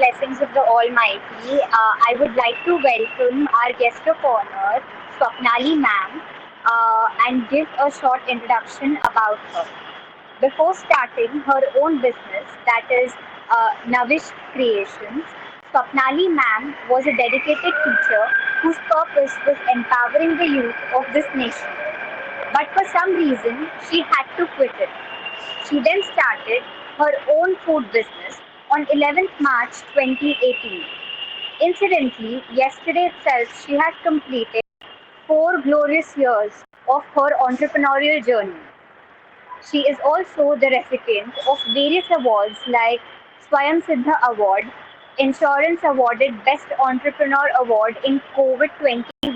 blessings of the Almighty, I would like to welcome our guest of honor, Swapnali ma'am, and give a short introduction about her. Before starting her own business, that is Navish Creations, Swapnali ma'am was a dedicated teacher whose purpose was empowering the youth of this nation. But for some reason, she had to quit it. She then started her own food business on 11th March 2018. Incidentally, yesterday itself, she had completed 4 glorious years of her entrepreneurial journey. She is also the recipient of various awards like Swayam Siddha Award, Insurance awarded Best Entrepreneur Award in COVID 21,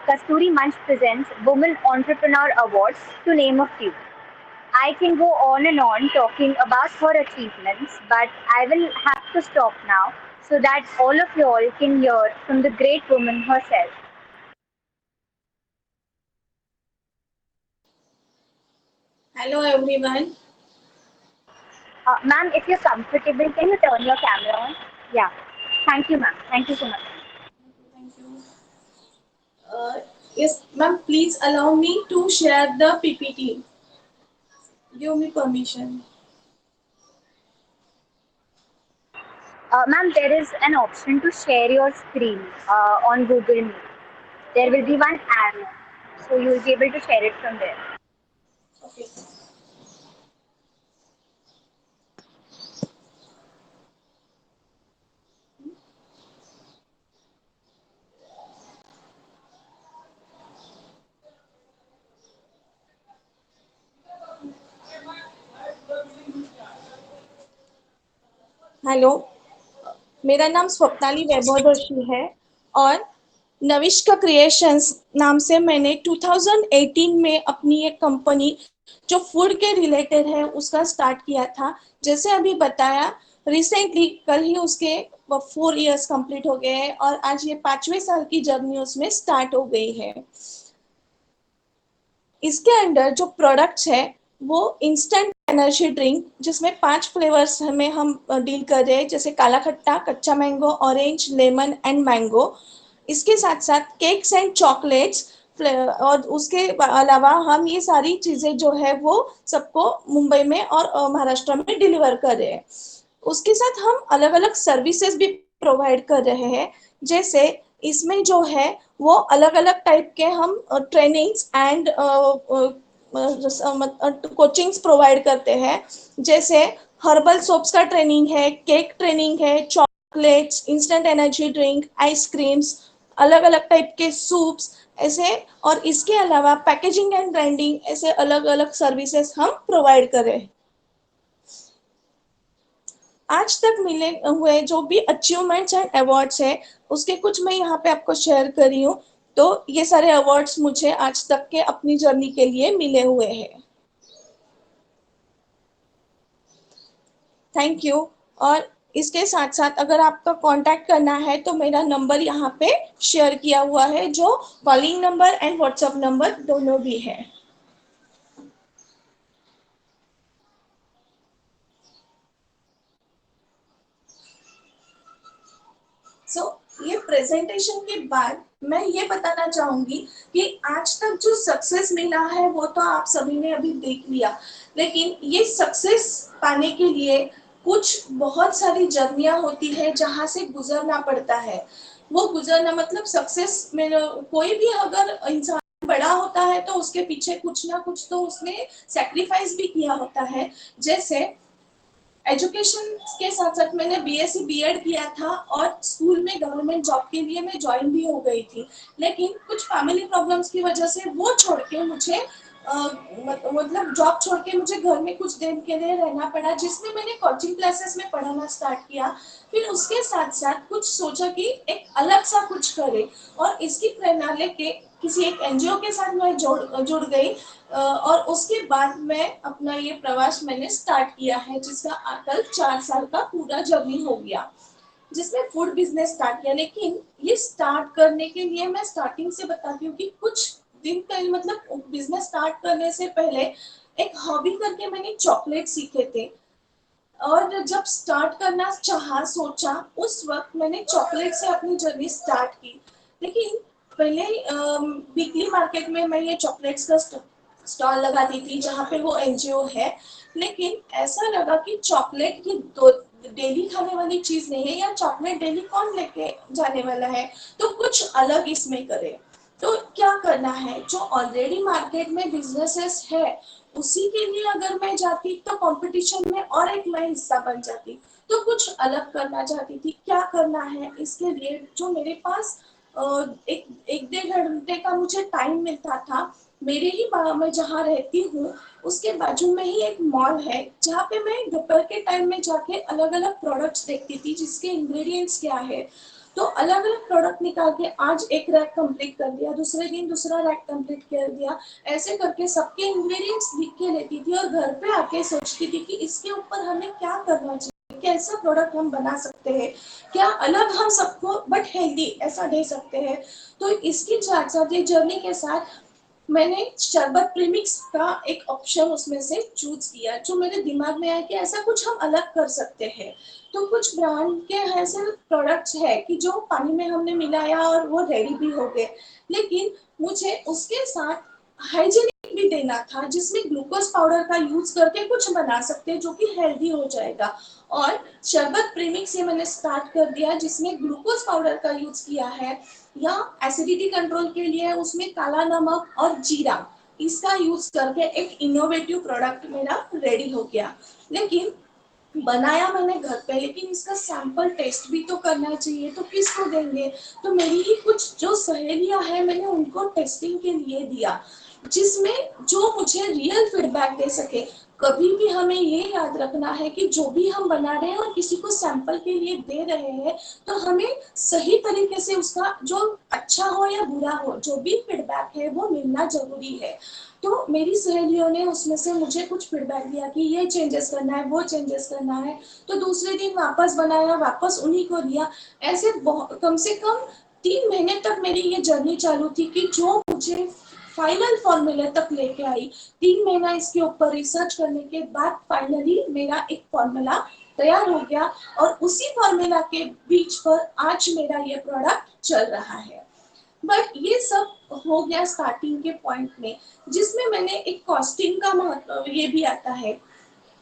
Kasturi Manch presents Women Entrepreneur Awards, to name a few. I can go on and on talking about her achievements, but I will have to stop now so that all of you all can hear from the great woman herself. Hello everyone. Ma'am, if you're comfortable, can you turn your camera on? Yeah. Thank you, ma'am. Thank you so much. Thank you. Yes, ma'am, please allow me to share the PPT. Give me permission. Ma'am, there is an option to share your screen on Google Meet. There will Okay, be one arrow, so you will be able to share it from there. okay. Hello, मेरा नाम स्वप्नाली वैभवदर्शी है और नविष्का creations नाम से मैंने 2018 में अपनी एक कंपनी जो फूड के रिलेटेड है उसका स्टार्ट किया था। जैसे अभी बताया, रिसेंटली कल ही उसके 4 इयर्स कंप्लीट हो गए हैं और आज ये 5वें साल की जर्नी उसमें स्टार्ट हो गई है। इसके अंडर जो प्रोडक्ट्स है वो इंस्टेंट एनर्जी ड्रिंक, जिसमें 5 फ्लेवर्स में हम डील कर रहे हैं, जैसे काला खट्टा, कच्चा mango, orange, lemon and mango. इसके साथ साथ केक्स एंड चॉकलेट्स, और उसके अलावा हम ये सारी चीजें जो है वो सबको मुंबई में और महाराष्ट्र में डिलीवर कर रहे हैं। उसके साथ हम अलग अलग सर्विसेज भी प्रोवाइड कर रहे हैं, जैसे इसमें जो है वो अलग अलग टाइप के हम ट्रेनिंग्स एंड कोचिंग्स प्रोवाइड करते हैं, जैसे हर्बल सोप्स का ट्रेनिंग है, केक ट्रेनिंग है, chocolates, instant energy drink, ice creams, अलग अलग टाइप के सूप्स ऐसे। और इसके अलावा पैकेजिंग एंड ब्रांडिंग, ऐसे अलग अलग सर्विसेज हम प्रोवाइड कर रहे हैं। आज तक मिले हुए जो भी अचीवमेंट्स एंड अवार्ड्स है उसके कुछ मैं यहाँ पे आपको शेयर कर रही हूँ। तो ये सारे अवार्ड्स मुझे आज तक के अपनी जर्नी के लिए मिले हुए हैं। Thank you. और इसके साथ साथ अगर आपका कांटेक्ट करना है तो मेरा नंबर यहाँ पे शेयर किया हुआ है, जो calling number and WhatsApp number दोनों भी है। सो ये प्रेजेंटेशन के बाद मैं ये बताना चाहूंगी कि आज तक जो सक्सेस मिला है वो तो आप सभी ने अभी देख लिया, लेकिन ये सक्सेस पाने के लिए कुछ बहुत सारी जर्नियां होती है जहां से गुजरना पड़ता है। वो गुजरना मतलब सक्सेस में कोई भी अगर इंसान बड़ा होता है तो उसके पीछे कुछ ना कुछ तो उसने सेक्रीफाइस भी किया होता है। जैसे एजुकेशन के साथ साथ मैंने बीएससी बीएड किया था और स्कूल में गवर्नमेंट जॉब के लिए मैं ज्वाइन भी हो गई थी, लेकिन कुछ फैमिली प्रॉब्लम्स की वजह से वो छोड़ के मुझे मतलब जॉब छोड़ के मुझे घर में कुछ दिन के लिए रहना पड़ा, जिसमें मैंने कोचिंग क्लासेस में पढ़ाना स्टार्ट किया। फिर उसके साथ साथ कुछ सोचा कि एक अलग सा कुछ करे, और इसकी प्रेरणा लेके किसी एक एनजीओ के साथ मैं जुड़ गई। और उसके बाद मैं अपना ये प्रवास मैंने स्टार्ट किया है, जिसका कल 4 साल का पूरा जर्नी हो गया, जिसमें फूड बिजनेस स्टार्ट किया। लेकिन ये स्टार्ट करने के लिए मैं स्टार्टिंग से बताती हूँ कि कुछ दिन पहले मतलब बिजनेस स्टार्ट करने से पहले एक हॉबी करके मैंने चॉकलेट सीखे थे। और जब स्टार्ट करना चाहा सोचा उस वक्त मैंने चॉकलेट से अपनी जर्नी स्टार्ट की। लेकिन पहले वीकली मार्केट में मैं ये चॉकलेट्स का स्टॉल लगाती थी जहाँ पे वो एनजीओ है। लेकिन ऐसा लगा कि चॉकलेट ये दो डेली खाने वाली चीज नहीं है, या चॉकलेट डेली कौन लेके जाने वाला है, तो कुछ अलग इसमें करें। तो क्या करना है, जो ऑलरेडी मार्केट में बिजनेसेस है उसी के लिए अगर मैं जाती तो कंपटीशन में और एक मैं हिस्सा बन जाती। तो कुछ अलग करना चाहती थी। क्या करना है, इसके लिए जो मेरे पास एक एक डेढ़ घंटे का मुझे टाइम मिलता था, मेरे ही मैं जहाँ रहती हूँ उसके बाजू में ही एक मॉल है जहाँ पे मैं दोपहर के टाइम में जाके अलग अलग प्रोडक्ट्स देखती थी जिसके इंग्रेडिएंट्स क्या है। तो अलग अलग प्रोडक्ट निकाल के आज एक रैक कंप्लीट कर दिया, दूसरे दिन दूसरा रैक कंप्लीट कर दिया। ऐसे करके सबके इंग्रेडिएंट्स लिख के लेती थी और घर पे आके सोचती थी कि इसके ऊपर हमें क्या करना चाहिए, कैसा प्रोडक्ट हम बना सकते हैं, क्या अलग हम सबको बट हेल्दी ऐसा दे सकते हैं। तो इसके साथ साथ ये जर्नी के साथ मैंने शरबत प्रीमिक्स का एक ऑप्शन उसमें से चूज किया, जो मेरे दिमाग में आया कि ऐसा कुछ हम अलग कर सकते हैं। तो कुछ ब्रांड के ऐसे प्रोडक्ट्स है कि जो पानी में हमने मिलाया और वो रेडी भी हो गए, लेकिन मुझे उसके साथ हाइजीनिक भी देना था जिसमें ग्लूकोज पाउडर का यूज करके कुछ बना सकते हैं जो कि हेल्दी हो जाएगा। और शरबत प्रीमिक्स ये मैंने स्टार्ट कर दिया जिसमें ग्लूकोज पाउडर का यूज किया है, या एसिडिटी कंट्रोल के लिए उसमें काला नमक और जीरा इसका यूज करके एक इनोवेटिव प्रोडक्ट मेरा रेडी हो गया। लेकिन बनाया मैंने घर पे, लेकिन इसका सैंपल टेस्ट भी तो करना चाहिए, तो किसको देंगे। तो मेरी ही कुछ जो सहेलियां हैं मैंने उनको टेस्टिंग के लिए दिया, जिसमें जो मुझे रियल फीडबैक दे सके। कभी भी हमें ये याद रखना है कि जो भी हम बना रहे हैं और किसी को सैंपल के लिए दे रहे हैं तो हमें सही तरीके से उसका जो अच्छा हो या बुरा हो जो भी फीडबैक है वो मिलना जरूरी है। तो मेरी सहेलियों ने उसमें से मुझे कुछ फीडबैक दिया कि ये चेंजेस करना है, वो चेंजेस करना है। तो दूसरे दिन वापस बनाया, वापस उन्हीं को दिया। ऐसे कम से कम 3 महीने तक मेरी ये जर्नी चालू थी कि जो मुझे फाइनल फॉर्मूले तक लेके आई। 3 महीना इसके ऊपर रिसर्च करने के बाद फाइनली मेरा एक फॉर्मूला तैयार हो गया, और उसी फॉर्मूला के बीच पर आज मेरा ये प्रोडक्ट चल रहा है। बट ये सब हो गया स्टार्टिंग के पॉइंट में, जिसमें मैंने एक कॉस्टिंग का महत्व ये भी आता है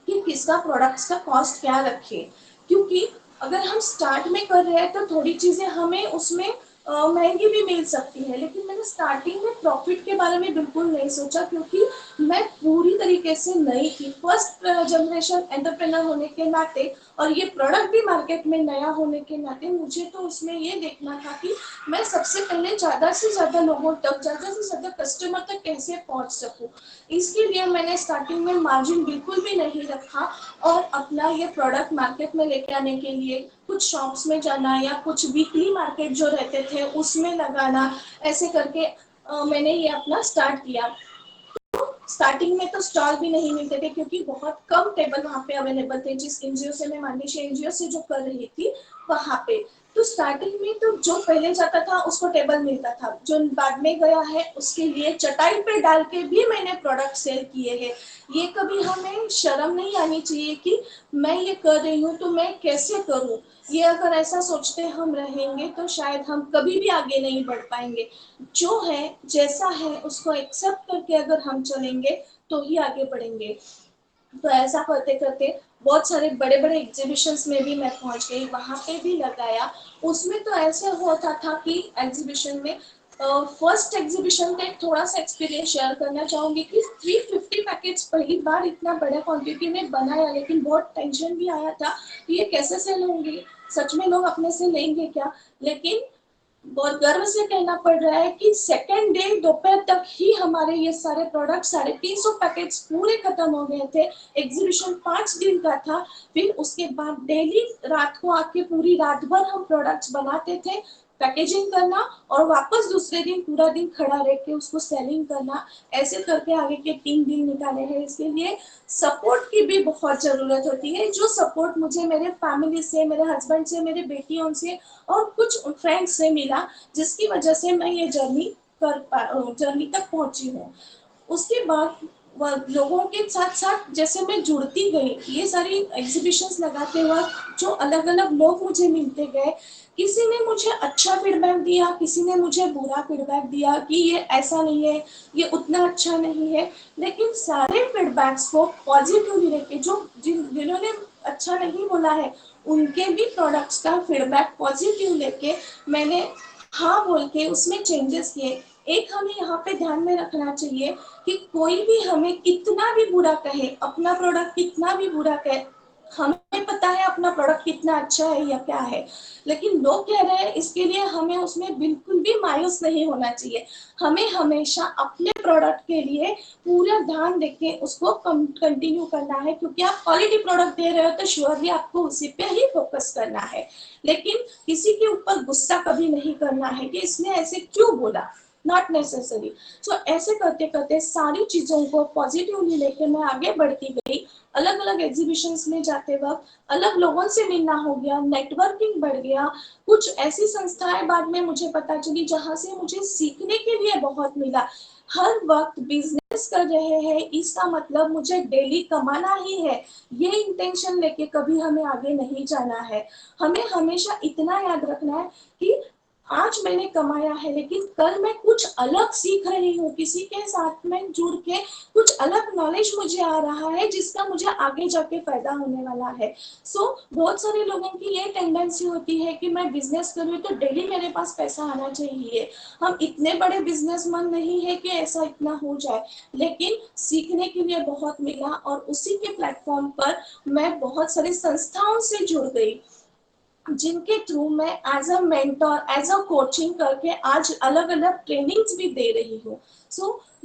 कि किसका प्रोडक्ट्स का कॉस्ट क्या रखे। क्योंकि अगर हम स्टार्ट में कर रहे हैं तो थोड़ी चीजें हमें उसमें महंगी भी मिल सकती है, लेकिन मैंने स्टार्टिंग में प्रॉफिट के बारे में बिल्कुल नहीं सोचा, क्योंकि मैं पूरी तरीके से नई थी, फर्स्ट जनरेशन एंटरप्रेन्योर होने के नाते, और ये प्रोडक्ट भी मार्केट में नया होने के नाते मुझे तो उसमें ये देखना था कि मैं सबसे पहले ज्यादा से ज्यादा लोगों तक, ज्यादा से ज्यादा कस्टमर तक कैसे पहुंच सकूं। इसके लिए मैंने स्टार्टिंग में मार्जिन बिल्कुल भी नहीं रखा, और अपना ये प्रोडक्ट मार्केट में लेके आने के लिए कुछ शॉप्स में जाना या कुछ वीकली मार्केट जो रहते थे उसमें लगाना, ऐसे करके मैंने ये अपना स्टार्ट किया। स्टार्टिंग में तो स्टॉल भी नहीं मिलते थे क्योंकि बहुत कम टेबल वहाँ पे अवेलेबल थे, जिस एनजीओ से मैं मानदेश एनजीओ से जो कर रही थी वहाँ पे। तो स्टार्टिंग में तो जो पहले जाता था उसको टेबल मिलता था, जो बाद में गया है उसके लिए चटाई पे डाल के भी मैंने प्रोडक्ट सेल किए हैं। ये कभी हमें शर्म नहीं आनी चाहिए कि मैं ये कर रही हूँ तो मैं कैसे करूँ। ये अगर ऐसा सोचते हम रहेंगे तो शायद हम कभी भी आगे नहीं बढ़ पाएंगे। जो है जैसा है उसको एक्सेप्ट करके अगर हम चलेंगे तो ही आगे बढ़ेंगे। तो ऐसा करते करते बहुत सारे बड़े बड़े एग्जीबिशंस में भी मैं पहुंच गई, वहां पे भी लगाया। उसमें तो ऐसे होता था कि एग्जीबिशन में फर्स्ट एग्जीबिशन का एक थोड़ा सा एक्सपीरियंस शेयर करना चाहूंगी कि 350 पैकेट्स पहली बार इतना बड़ा क्वांटिटी में बनाया, लेकिन बहुत टेंशन भी आया था कि ये कैसे सेल होंगे, सच में लोग अपने से लेंगे क्या। लेकिन बहुत गर्व से कहना पड़ रहा है कि सेकेंड डे दोपहर तक ही हमारे ये सारे प्रोडक्ट 350 पैकेट्स पूरे खत्म हो गए थे। एग्जीबिशन 5 दिन का था। फिर उसके बाद डेली रात को आके पूरी रात भर हम प्रोडक्ट्स बनाते थे, पैकेजिंग करना, और वापस दूसरे दिन पूरा दिन खड़ा रह के उसको सेलिंग करना। ऐसे करके आगे के 3 दिन निकाले हैं। इसके लिए सपोर्ट की भी बहुत जरूरत होती है, जो सपोर्ट मुझे मेरे फैमिली से, मेरे हस्बैंड से, मेरे बेटियों से और कुछ फ्रेंड्स से मिला, जिसकी वजह से मैं ये जर्नी तक पहुंची हूँ। उसके बाद लोगों के साथ साथ जैसे मैं जुड़ती गई, ये सारी एग्जीबिशंस लगाते वक्त जो अलग अलग लोग मुझे मिलते गए, किसी ने मुझे अच्छा फीडबैक दिया, किसी ने मुझे बुरा फीडबैक दिया कि ये ऐसा नहीं है, ये उतना अच्छा नहीं है, लेकिन सारे फीडबैक्स को पॉजिटिवली लेके, जिन्होंने अच्छा नहीं बोला है उनके भी प्रोडक्ट्स का फीडबैक पॉजिटिव लेके मैंने हाँ बोल के उसमें चेंजेस किए। एक हमें यहाँ पे ध्यान में रखना चाहिए कि कोई भी हमें कितना भी बुरा कहे, अपना प्रोडक्ट कितना भी बुरा कहे, हमें पता है अपना प्रोडक्ट कितना अच्छा है या क्या है, लेकिन लोग कह रहे हैं इसके लिए हमें उसमें बिल्कुल भी मायूस नहीं होना चाहिए। हमें हमेशा अपने प्रोडक्ट के लिए पूरा ध्यान देके उसको कंटिन्यू करना है, क्योंकि आप क्वालिटी प्रोडक्ट दे रहे हो तो श्योरली आपको उसी पे ही फोकस करना है। लेकिन किसी के ऊपर गुस्सा कभी नहीं करना है कि इसने ऐसे क्यों बोला, नॉट नेसेसरी। तो ऐसे करते करते सारी चीजों को पॉजिटिवली लेके मैं आगे बढ़ती गई। अलग अलग एग्जीबिशंस में जाते वक्त अलग लोगों से मिलना हो गया, नेटवर्किंग बढ़ गया, कुछ ऐसी संस्थाएं बाद में मुझे पता चली जहां से मुझे सीखने के लिए बहुत मिला। हर वक्त बिजनेस कर रहे हैं इसका मतलब मुझे डेली कमाना ही है, ये इंटेंशन लेके कभी हमें आगे नहीं जाना है। हमें हमेशा इतना याद रखना है कि आज मैंने कमाया है लेकिन कल मैं कुछ अलग सीख रही हूँ, किसी के साथ में जुड़ के कुछ अलग नॉलेज मुझे आ रहा है जिसका मुझे आगे जाके फायदा होने वाला है। बहुत सारे लोगों की ये टेंडेंसी होती है कि मैं बिजनेस करूँ तो डेली मेरे पास पैसा आना चाहिए। हम इतने बड़े बिजनेसमैन नहीं है कि ऐसा इतना हो जाए, लेकिन सीखने के लिए बहुत मिला और उसी के प्लेटफॉर्म पर मैं बहुत सारी संस्थाओं से जुड़ गई, जिनके थ्रू मैं as a mentor, as a coaching करके आज अलग अलग ट्रेनिंग्स भी दे रही हूँ।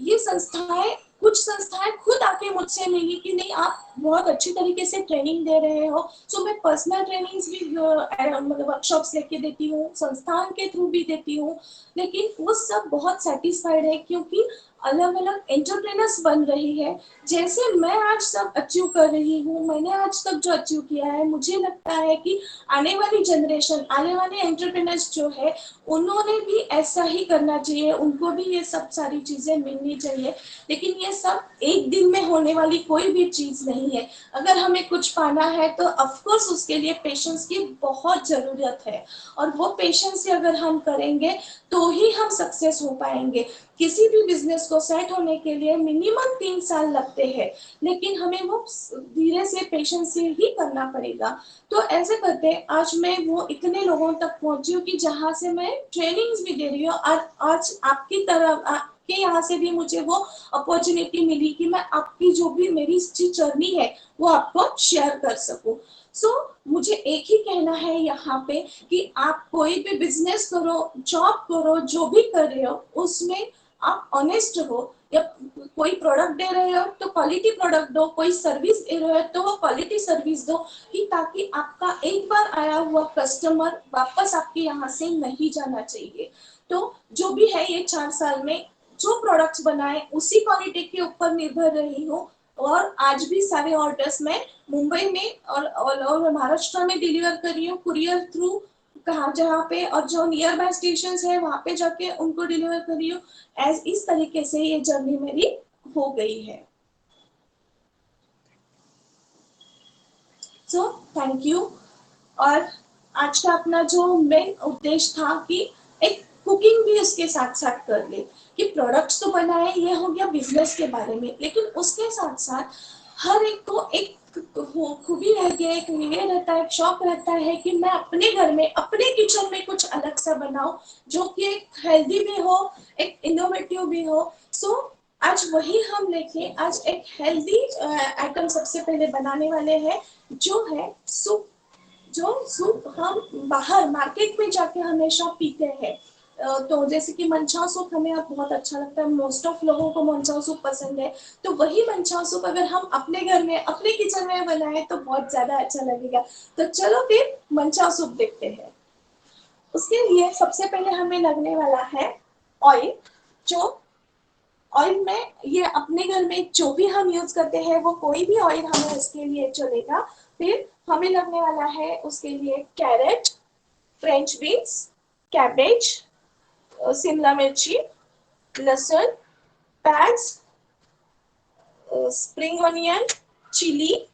ये संस्थाएं, कुछ संस्थाएं खुद आके मुझसे मिली कि नहीं आप बहुत अच्छी तरीके से ट्रेनिंग दे रहे हो, मैं पर्सनल ट्रेनिंग्स भी मतलब वर्कशॉप्स लेके देती हूँ, संस्थान के थ्रू भी देती हूँ। लेकिन वो सब बहुत सेटिस्फाइड है क्योंकि अलग अलग एंटरप्रेनर्स बन रही है। जैसे मैं आज सब अचीव कर रही हूँ, मैंने आज तक जो अचीव किया है, मुझे लगता है कि आने वाली जनरेशन, आने वाले एंटरप्रेनर्स जो है उन्होंने भी ऐसा ही करना चाहिए, उनको भी ये सब सारी चीजें मिलनी चाहिए। लेकिन ये सब एक दिन में होने वाली कोई भी चीज नहीं है। अगर हमें कुछ पाना है तो ऑफकोर्स उसके लिए पेशेंस की बहुत जरूरत है, और वो पेशेंस से अगर हम करेंगे तो ही हम सक्सेस हो पाएंगे। किसी भी बिजनेस को सेट होने के लिए मिनिमम 3 साल लगते हैं, लेकिन हमें वो धीरे से पेशेंस से ही करना पड़ेगा। तो ऐसे करते आज मैं वो इतने लोगों तक पहुंची हूँ कि जहाँ से मैं ट्रेनिंग्स भी दे रही हूँ। आज आपकी तरफ, आपके यहाँ से भी मुझे वो अपॉर्चुनिटी मिली कि मैं आपकी जो भी मेरी जर्नी है वो आपको शेयर कर सकूं। मुझे एक ही कहना है यहाँ पे कि आप कोई भी बिजनेस करो, जॉब करो, जो भी कर रहे हो उसमें आप ऑनेस्ट हो। या कोई प्रोडक्ट दे रहे हो तो क्वालिटी प्रोडक्ट दो, कोई सर्विस दे रहे हो तो वो क्वालिटी सर्विस दो, कि ताकि आपका एक बार आया हुआ कस्टमर वापस आपके यहाँ से नहीं जाना चाहिए। तो जो भी है ये 4 साल में जो प्रोडक्ट्स बनाए उसी क्वालिटी के ऊपर निर्भर रही हूँ, और आज भी सारे ऑर्डर्स मैं मुंबई में और महाराष्ट्र में डिलीवर कर रही हूँ कुरियर थ्रू, कहाँ जहाँ पे, और जो नियर बाय स्टेशन है वहां पे जाके उनको डिलीवर कर रही हूँ। इस तरीके से ये जर्नी मेरी हो गई है। Thank you. और आज का अपना जो मेन उद्देश्य था कि एक कुकिंग भी उसके साथ साथ कर ले, कि प्रोडक्ट्स तो बनाए, ये हो गया बिजनेस के बारे में, लेकिन उसके साथ साथ हर एक को एक खूबी रहती है, एक ये रहता है, एक शौक रहता है कि मैं अपने घर में, अपने किचन में कुछ अलग सा बनाऊं जो कि एक हेल्दी भी हो, एक इनोवेटिव भी हो। आज वही हम लेके आज एक हेल्दी आइटम सबसे पहले बनाने वाले हैं, जो है सूप। जो सूप हम बाहर मार्केट में जाके हमेशा पीते हैं, तो जैसे कि मंचाओ सूप हमें अब बहुत अच्छा लगता है, मोस्ट ऑफ लोगों को मंचाओ सूप पसंद है। तो वही मंचाओ सूप अगर हम अपने घर में, अपने किचन में बनाए तो बहुत ज्यादा अच्छा लगेगा। तो चलो फिर मंचाओ सूप देखते हैं। उसके लिए सबसे पहले हमें लगने वाला है ऑयल। जो ऑयल में, ये अपने घर में जो भी हम यूज करते हैं वो कोई भी ऑयल हमें उसके लिए चलेगा। फिर हमें लगने वाला है उसके लिए कैरेट, फ्रेंच बीन्स, कैबेज, शिमला मिर्ची, लहसुन, प्याज, स्प्रिंग ऑनियन, चिली,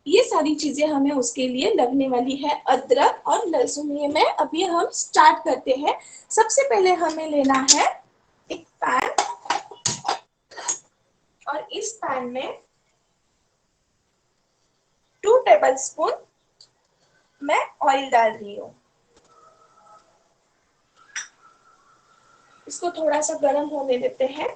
ये सारी चीजें हमें उसके लिए लगने वाली है। अदरक और लहसुन ये मैं अभी हम स्टार्ट करते हैं। सबसे पहले हमें लेना है एक पैन, और इस पैन में 2 टेबलस्पून मैं ऑयल डाल रही हूँ। इसको थोड़ा सा गर्म होने देते हैं।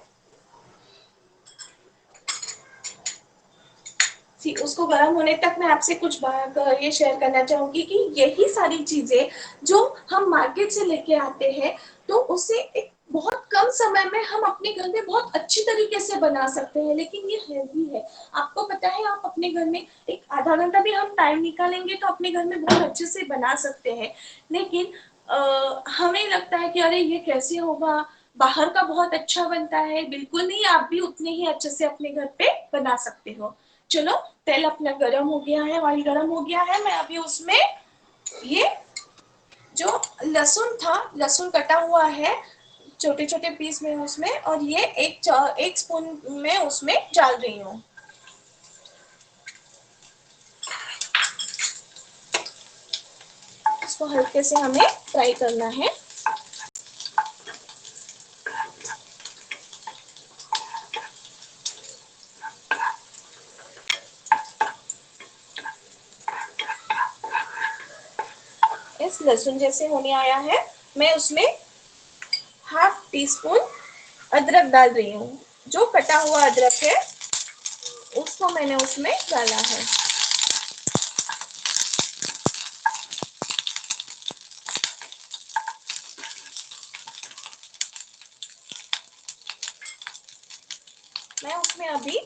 उसको गर्म होने तक मैं आपसे कुछ बात ये शेयर करना चाहूंगी कि यही सारी चीजें जो हम मार्केट से लेके आते हैं, तो उसे एक बहुत कम समय में हम अपने घर में बहुत अच्छी तरीके से बना सकते हैं, लेकिन ये हेल्दी है। आपको पता है, आप अपने घर में एक आधा घंटा भी हम टाइम निकालेंगे तो अपने घर में बहुत अच्छे से बना सकते हैं। लेकिन हमें लगता है कि अरे ये कैसे होगा, बाहर का बहुत अच्छा बनता है। बिल्कुल नहीं, आप भी उतने ही अच्छे से अपने घर पे बना सकते हो। चलो, तेल अपना गरम हो गया है, ऑयल गरम हो गया है। मैं अभी उसमें ये जो लहसुन था, लहसुन कटा हुआ है छोटे छोटे पीस में उसमें, और ये एक स्पून में उसमें डाल रही हूँ। इसको हल्के से हमें फ्राई करना है। इस लहसुन जैसे होने आया है, मैं उसमें ½ टीस्पून अदरक डाल रही हूँ। जो कटा हुआ अदरक है उसको मैंने उसमें डाला है। मैं उसमें अभी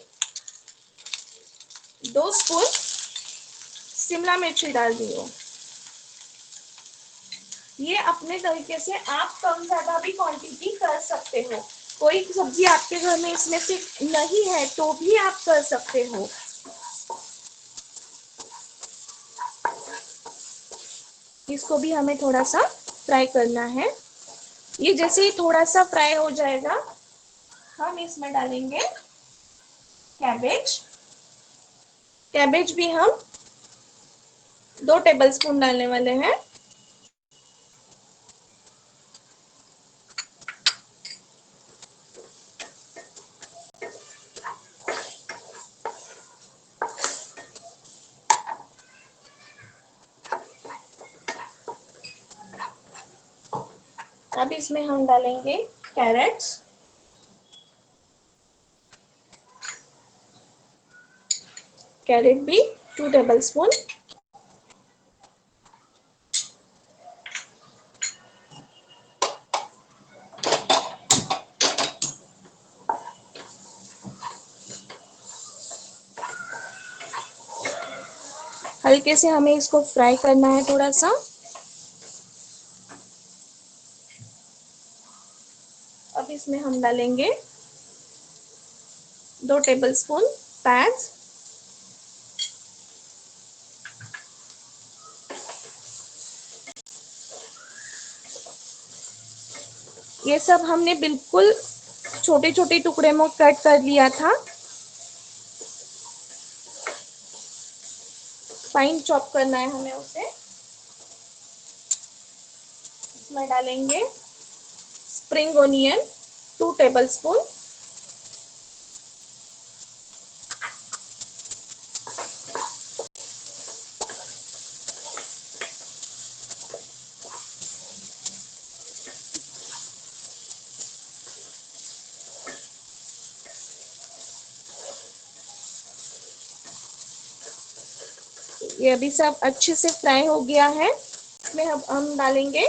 2 स्पून शिमला मिर्ची डाल दी हूँ। ये अपने तरीके से आप कम ज्यादा भी क्वांटिटी कर सकते हो। कोई सब्जी आपके घर में इसमें से नहीं है तो भी आप कर सकते हो। इसको भी हमें थोड़ा सा फ्राई करना है। ये जैसे ही थोड़ा सा फ्राई हो जाएगा, हम इसमें डालेंगे कैबेज। कैबेज भी हम 2 टेबलस्पून डालने वाले हैं। अब इसमें हम डालेंगे कैरेट्स। कैरेट भी 2 टेबलस्पून। हल्के से हमें इसको फ्राई करना है थोड़ा सा। अब इसमें हम डालेंगे 2 टेबलस्पून प्याज। ये सब हमने बिल्कुल छोटे छोटे टुकड़े में कट कर लिया था। फाइन चॉप करना है हमें उसे। इसमें डालेंगे स्प्रिंग ओनियन 2 टेबलस्पून। ये अभी सब अच्छे से फ्राई हो गया है। इसमें हम डालेंगे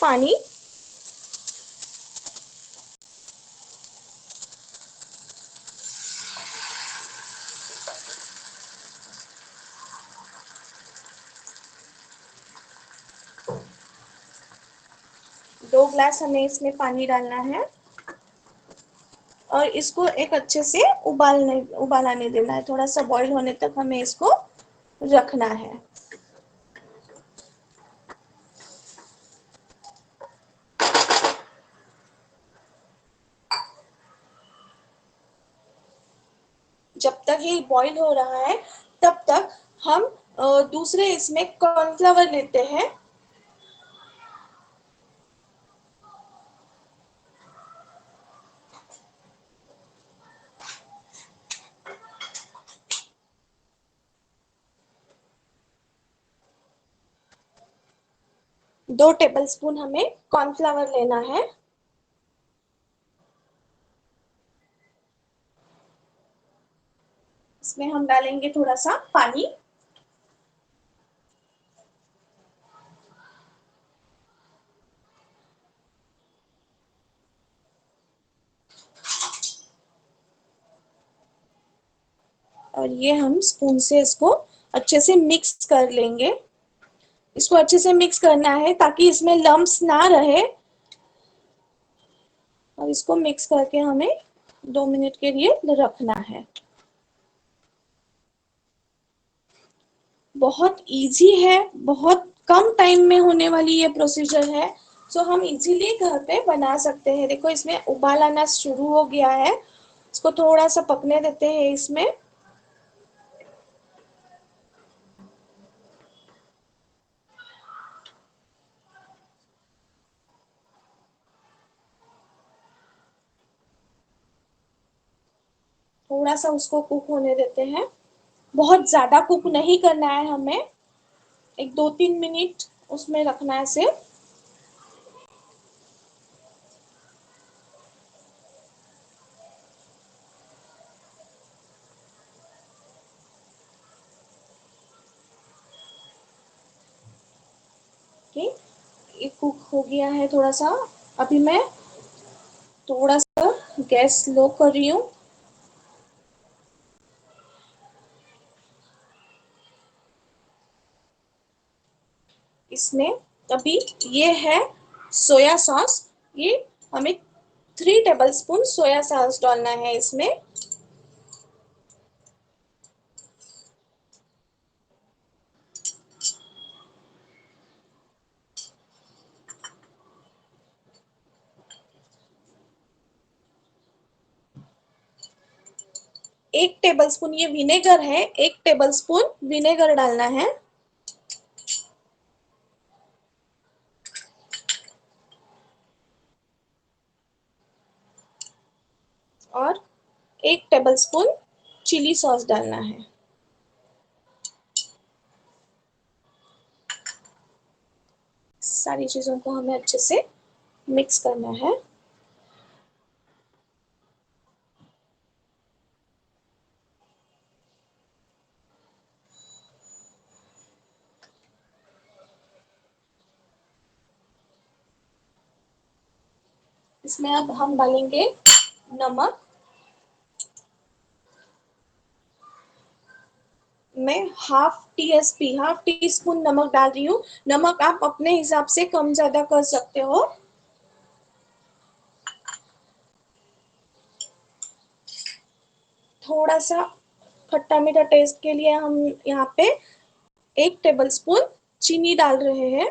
पानी। दो ग्लास हमें इसमें पानी डालना है, और इसको एक अच्छे से उबाल आने देना है। थोड़ा सा बॉईल होने तक हमें इसको रखना है। जब तक ये बॉईल हो रहा है तब तक हम दूसरे इसमें कॉर्नफ्लावर लेते हैं। दो टेबलस्पून हमें कॉर्नफ्लावर लेना है। इसमें हम डालेंगे थोड़ा सा पानी। और ये हम स्पून से इसको अच्छे से मिक्स कर लेंगे। इसको अच्छे से मिक्स करना है ताकि इसमें लम्प्स ना रहे। और इसको मिक्स करके हमें 2 मिनट के लिए रखना है। बहुत इजी है, बहुत कम टाइम में होने वाली ये प्रोसीजर है। सो हम इजीली घर पे बना सकते हैं। देखो इसमें उबाल आना शुरू हो गया है। इसको थोड़ा सा पकने देते हैं इसमें। थोड़ा सा उसको कुक होने देते हैं। बहुत ज्यादा कुक नहीं करना है हमें, एक 2-3 मिनट उसमें रखना है सिर्फ। ओके, ये कुक हो गया है थोड़ा सा। अभी मैं थोड़ा सा गैस लो कर रही हूँ। इसमें अभी ये है सोया सॉस। ये हमें 3 टेबलस्पून सोया सॉस डालना है इसमें। एक टेबलस्पून ये विनेगर है, 1 टेबलस्पून विनेगर डालना है। और 1 टेबलस्पून चिली सॉस डालना है। सारी चीजों को हमें अच्छे से मिक्स करना है। इसमें अब हम डालेंगे नमक। मैं हाफ टी स्पून नमक डाल रही हूँ। नमक आप अपने हिसाब से कम ज्यादा कर सकते हो। थोड़ा सा खट्टा मीठा टेस्ट के लिए हम यहाँ पे 1 टेबलस्पून चीनी डाल रहे हैं।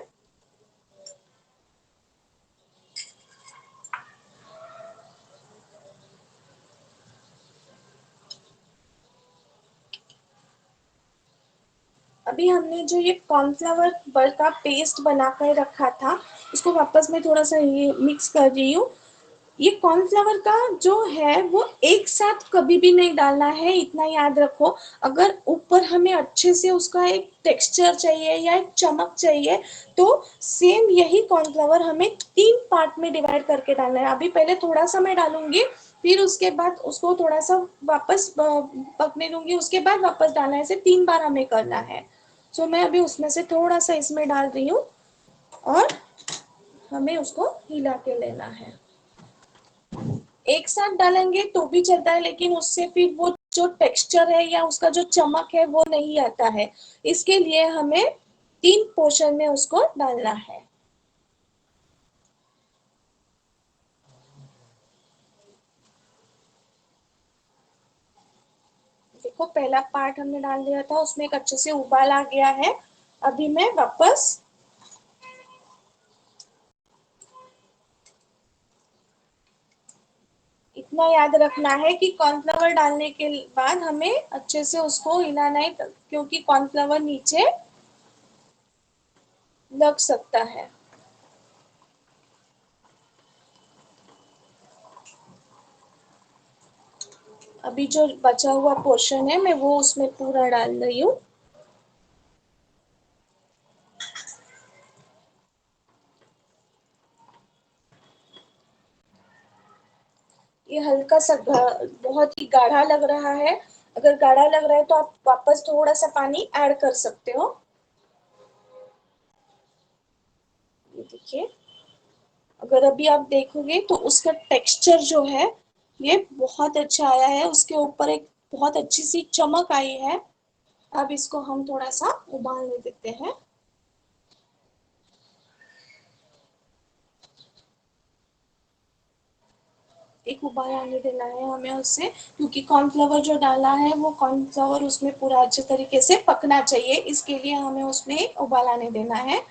अभी हमने जो ये कॉर्नफ्लावर बर का पेस्ट बना कर रखा था, उसको वापस मैं थोड़ा सा ये मिक्स कर रही हूँ। ये कॉर्नफ्लावर का जो है वो एक साथ कभी भी नहीं डालना है, इतना याद रखो। अगर ऊपर हमें अच्छे से उसका एक टेक्सचर चाहिए या एक चमक चाहिए तो सेम यही कॉर्नफ्लावर हमें 3 पार्ट में डिवाइड करके डालना है। अभी पहले थोड़ा सा मैं डालूंगी, फिर उसके बाद उसको थोड़ा सा वापस पकने दूंगी, उसके बाद वापस डालना है। ऐसे 3 बार हमें करना है। सो मैं अभी उसमें से थोड़ा सा इसमें डाल रही हूँ और हमें उसको हिला के लेना है। एक साथ डालेंगे तो भी चलता है, लेकिन उससे फिर वो जो टेक्सचर है या उसका जो चमक है वो नहीं आता है। इसके लिए हमें 3 पोर्शन में उसको डालना है। देखो पहला पार्ट हमने डाल दिया था, उसमें एक अच्छे से उबाल आ गया है। अभी मैं वापस इतना याद रखना है कि कॉर्नफ्लावर डालने के बाद हमें अच्छे से उसको हिलाना है, क्योंकि कॉर्नफ्लावर नीचे लग सकता है। अभी जो बचा हुआ पोर्शन है मैं वो उसमें पूरा डाल रही हूँ। ये हल्का सा बहुत ही गाढ़ा लग रहा है। अगर गाढ़ा लग रहा है तो आप वापस थोड़ा सा पानी ऐड कर सकते हो। ये देखिए, अगर अभी आप देखोगे तो उसका टेक्सचर जो है ये बहुत अच्छा आया है, उसके ऊपर एक बहुत अच्छी सी चमक आई है। अब इसको हम थोड़ा सा उबालने देते हैं। एक उबाल आने देना है हमें उससे, क्योंकि कॉर्नफ्लावर जो डाला है वो कॉर्नफ्लावर उसमें पूरा अच्छे तरीके से पकना चाहिए, इसके लिए हमें उसमें उबाल आने देना है।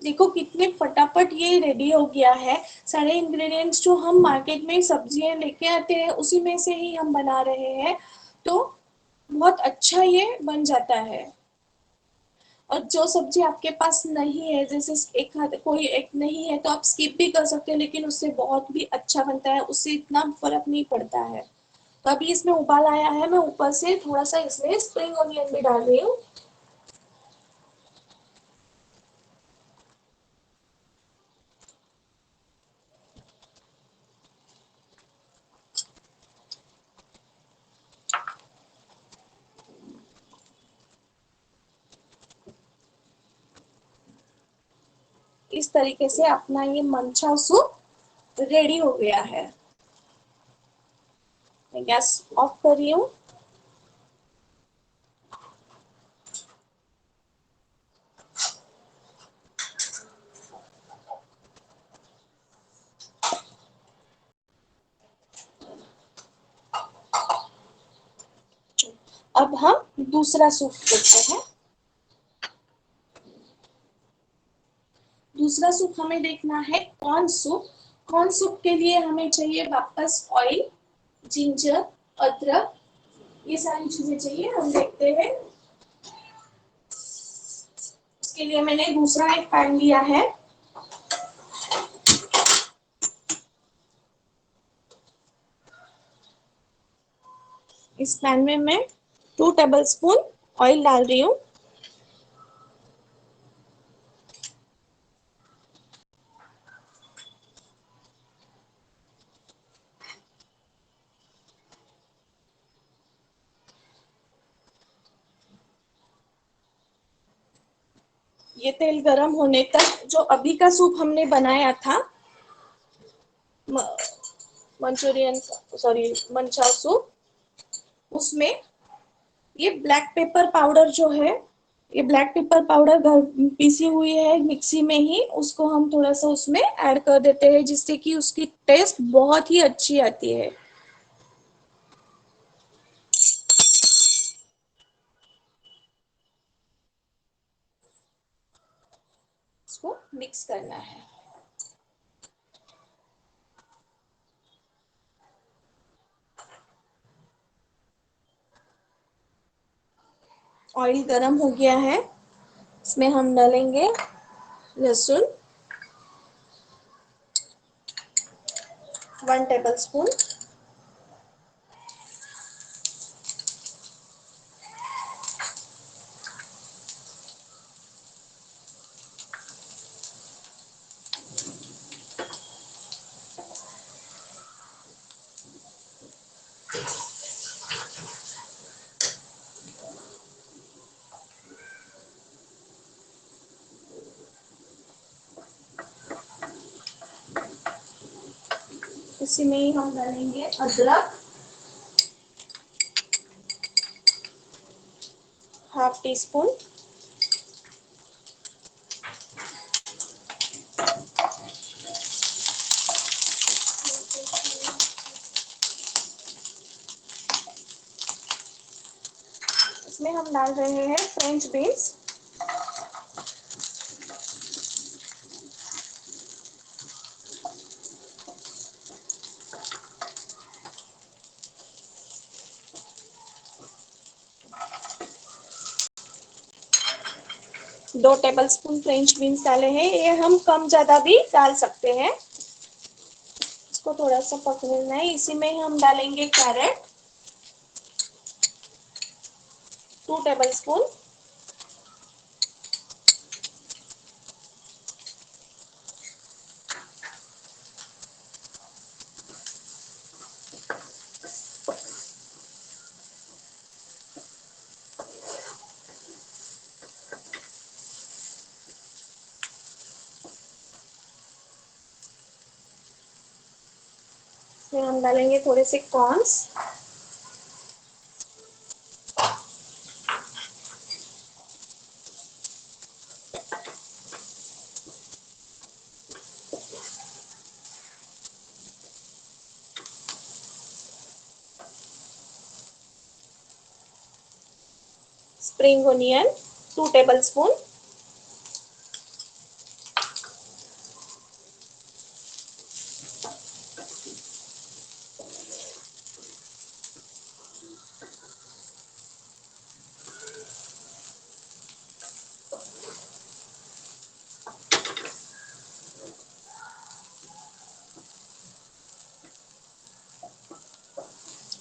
देखो कितने फटाफट ये रेडी हो गया है। सारे इंग्रेडिएंट्स जो हम मार्केट में सब्जियां लेके आते हैं उसी में से ही हम बना रहे हैं, तो बहुत अच्छा ये बन जाता है। और जो सब्जी आपके पास नहीं है, जैसे कोई एक नहीं है तो आप स्किप भी कर सकते हैं, लेकिन उससे बहुत भी अच्छा बनता है, उससे इतना फर्क नहीं पड़ता है। तो अभी इसमें उबाल आया है, मैं ऊपर से थोड़ा सा इसमें स्प्रिंग ऑनियन भी डाल रही हूँ। इस तरीके से अपना ये मंचा सूप रेडी हो गया है। मैं गैस ऑफ कर रही हूँ। अब हम दूसरा सूप देखते हैं। दूसरा सूप हमें देखना है कॉर्न सूप। कॉर्न सूप के लिए हमें चाहिए वापस ऑयल, जिंजर, अदरक, ये सारी चीजें चाहिए। हम देखते हैं। इसके लिए मैंने दूसरा एक पैन लिया है। इस पैन में मैं 2 टेबलस्पून ऑयल डाल रही हूँ। ये तेल गरम होने तक जो अभी का सूप हमने बनाया था, मंचूरियन, सॉरी मंचा सूप, उसमें ये ब्लैक पेपर पाउडर जो है, ये ब्लैक पेपर पाउडर घर पीसी हुई है मिक्सी में ही, उसको हम थोड़ा सा उसमें ऐड कर देते हैं, जिससे कि उसकी टेस्ट बहुत ही अच्छी आती है। इसको मिक्स करना है। ऑयल गरम हो गया है, इसमें हम डालेंगे लहसुन 1 टेबलस्पून। इसी में ही हम डालेंगे अदरक, ½ टीस्पून। इसमें हम डाल रहे हैं French beans. 2 tablespoon French beans डाले हैं, ये हम कम ज्यादा भी डाल सकते हैं। इसको थोड़ा सा पकना है। इसी में हम डालेंगे कैरेट 2 टेबलस्पून, इसमें हम डालेंगे थोड़े से कॉर्न्स, स्प्रिंग ओनियन 2 टेबलस्पून,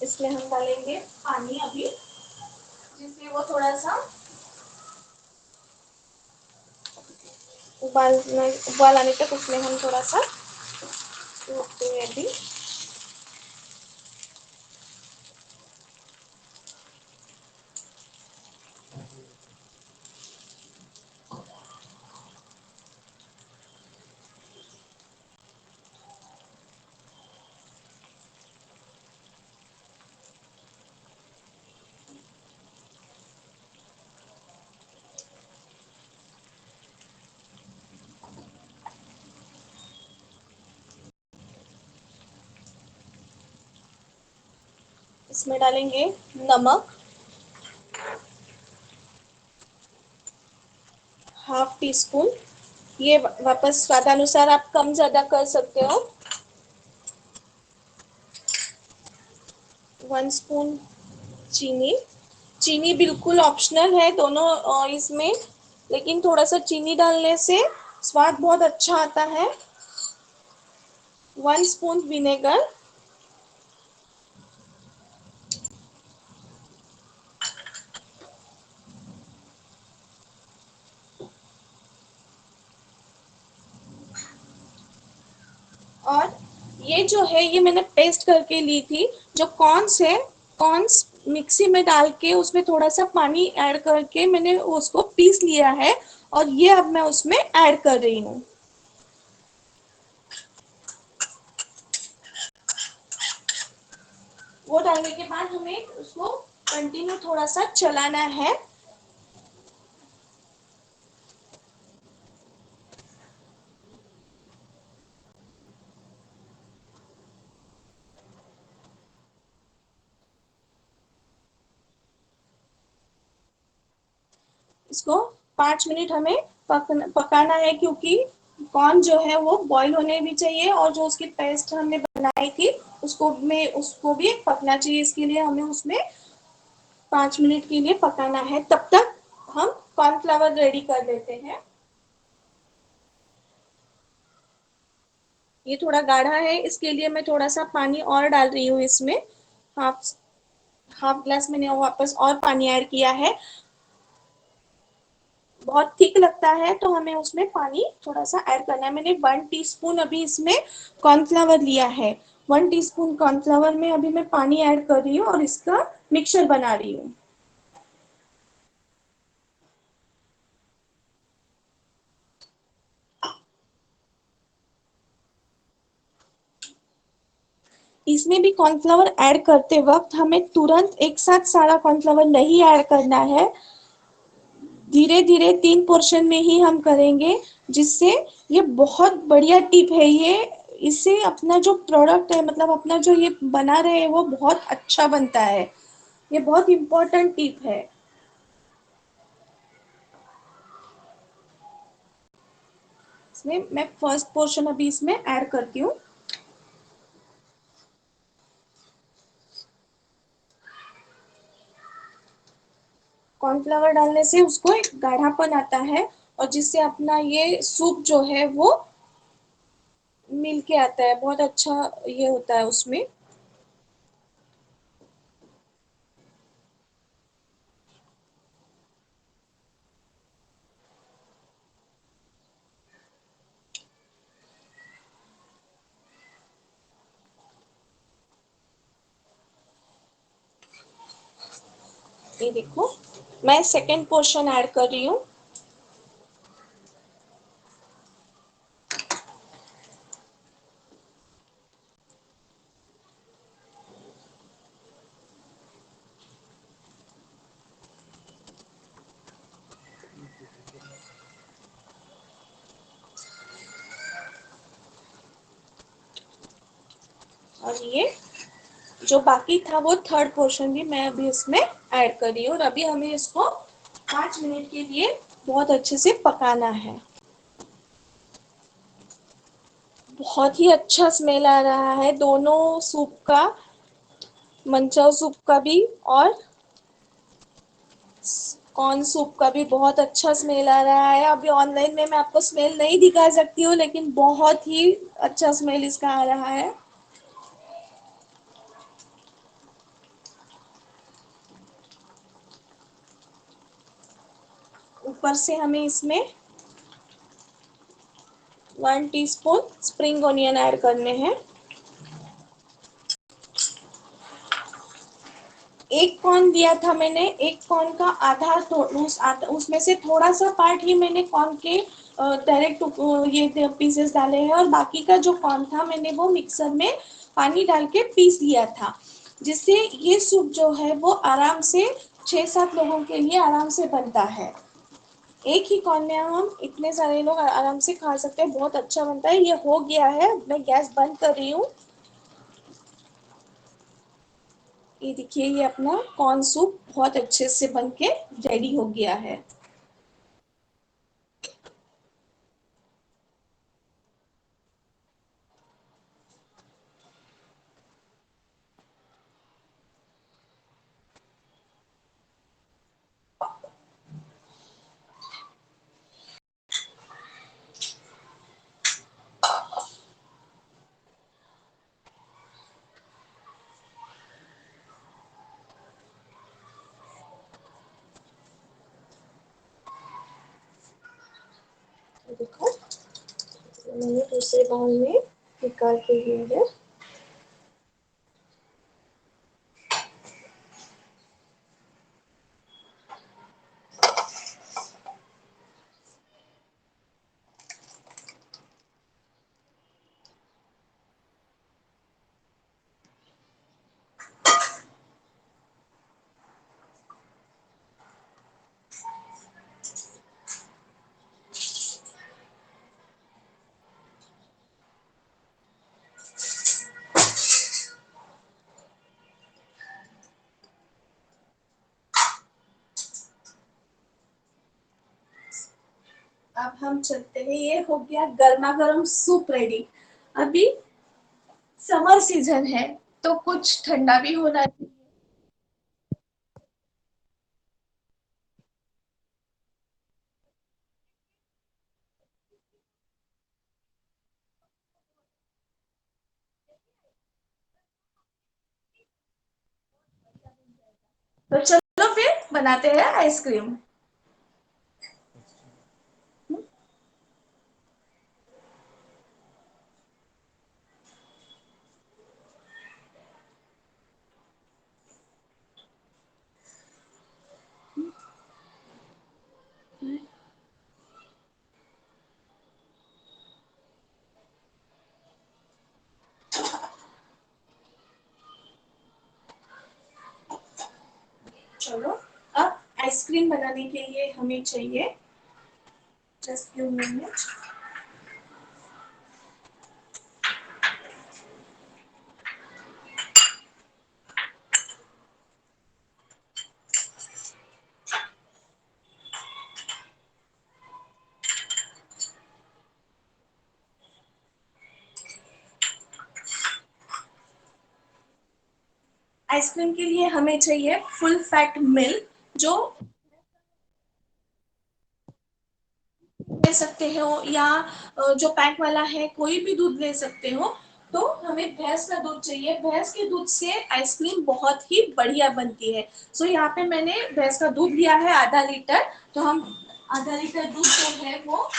इसमें हम डालेंगे पानी अभी, जिससे वो थोड़ा सा उबाल आने तक उसमें हम थोड़ा सा रोकते हुए अभी इसमें डालेंगे नमक ½ टीस्पून, ये वापस स्वादानुसार आप कम ज्यादा कर सकते हो। 1 स्पून चीनी, चीनी बिल्कुल ऑप्शनल है दोनों इसमें, लेकिन थोड़ा सा चीनी डालने से स्वाद बहुत अच्छा आता है। 1 स्पून विनेगर, और ये जो है ये मैंने पेस्ट करके ली थी। जो कॉर्न्स है, कॉर्न्स मिक्सी में डाल के उसमें थोड़ा सा पानी ऐड करके मैंने उसको पीस लिया है, और ये अब मैं उसमें ऐड कर रही हूँ। वो डालने के बाद हमें उसको कंटिन्यू थोड़ा सा चलाना है। इसको 5 मिनट हमें पकाना है, क्योंकि कॉर्न जो है वो बॉईल होने भी चाहिए, और जो उसकी पेस्ट हमने बनाई थी उसको भी पकना चाहिए। इसके लिए हमें उसमें 5 मिनट के लिए पकाना है। तब तक हम कॉर्नफ्लावर रेडी कर देते हैं। ये थोड़ा गाढ़ा है, इसके लिए मैं थोड़ा सा पानी और डाल रही हूँ इसमें। हाफ हाफ ग्लास मैंने वापस और पानी ऐड किया है। बहुत थिक लगता है तो हमें उसमें पानी थोड़ा सा ऐड करना है। मैंने 1 टीस्पून अभी इसमें कॉर्नफ्लावर लिया है। 1 टीस्पून कॉर्नफ्लावर में अभी मैं पानी ऐड कर रही हूँ और इसका मिक्सचर बना रही हूँ। इसमें भी कॉर्नफ्लावर ऐड करते वक्त हमें तुरंत एक साथ सारा कॉर्नफ्लावर नहीं ऐड करना है। धीरे धीरे 3 पोर्शन में ही हम करेंगे, जिससे ये बहुत बढ़िया टिप है ये। इससे अपना जो प्रोडक्ट है, मतलब अपना जो ये बना रहे हैं, वो बहुत अच्छा बनता है। ये बहुत इंपॉर्टेंट टिप है। इसमें मैं फर्स्ट पोर्शन अभी इसमें ऐड करती हूँ। कॉर्नफ्लावर डालने से उसको एक गाढ़ापन आता है, और जिससे अपना ये सूप जो है वो मिल के आता है, बहुत अच्छा ये होता है उसमें। ये देखो, मैं सेकंड पोर्शन ऐड कर रही हूँ। और ये जो बाकी था वो थर्ड पोर्शन भी मैं अभी इसमें ऐड कर रही हूँ, और अभी हमें इसको 5 मिनट के लिए बहुत अच्छे से पकाना है। बहुत ही अच्छा स्मेल आ रहा है दोनों सूप का, मंचाओ सूप का भी और कॉर्न सूप का भी बहुत अच्छा स्मेल आ रहा है। अभी ऑनलाइन में मैं आपको स्मेल नहीं दिखा सकती हूँ, लेकिन बहुत ही अच्छा स्मेल इसका आ रहा है। ऊपर से हमें इसमें 1 टीस्पून स्प्रिंग ऑनियन ऐड करने हैं। एक कॉर्न दिया था मैंने, एक कॉर्न का उसमें से थोड़ा सा पार्ट ही मैंने कॉर्न के डायरेक्ट ये पीसेस डाले हैं, और बाकी का जो कॉर्न था मैंने वो मिक्सर में पानी डाल के पीस लिया था, जिससे ये सूप जो है वो आराम से 6-7 लोगों के लिए आराम से बनता है। एक ही कॉर्न में हम इतने सारे लोग आराम से खा सकते हैं, बहुत अच्छा बनता है। ये हो गया है, मैं गैस बंद कर रही हूँ। ये देखिए, ये अपना कॉर्न सूप बहुत अच्छे से बन के रेडी हो गया है। देखो, मैंने दूसरे बाउल में निकाल के लिए है। अब हम चलते हैं, ये हो गया गर्मा गर्म सूप रेडी। अभी समर सीजन है, तो कुछ ठंडा भी होना चाहिए। तो चलो फिर बनाते हैं आइसक्रीम। चलो, अब आइसक्रीम बनाने के लिए हमें चाहिए जस्ट फ्यू मिनट। आइसक्रीम के लिए हमें चाहिए फुल फैट मिल्क, जो ले सकते हो या जो पैक वाला है कोई भी दूध ले सकते हो। तो हमें भैंस का दूध चाहिए, भैंस के दूध से आइसक्रीम बहुत ही बढ़िया बनती है। सो यहाँ पे मैंने भैंस का दूध लिया है आधा लीटर। तो हम आधा लीटर दूध जो है वो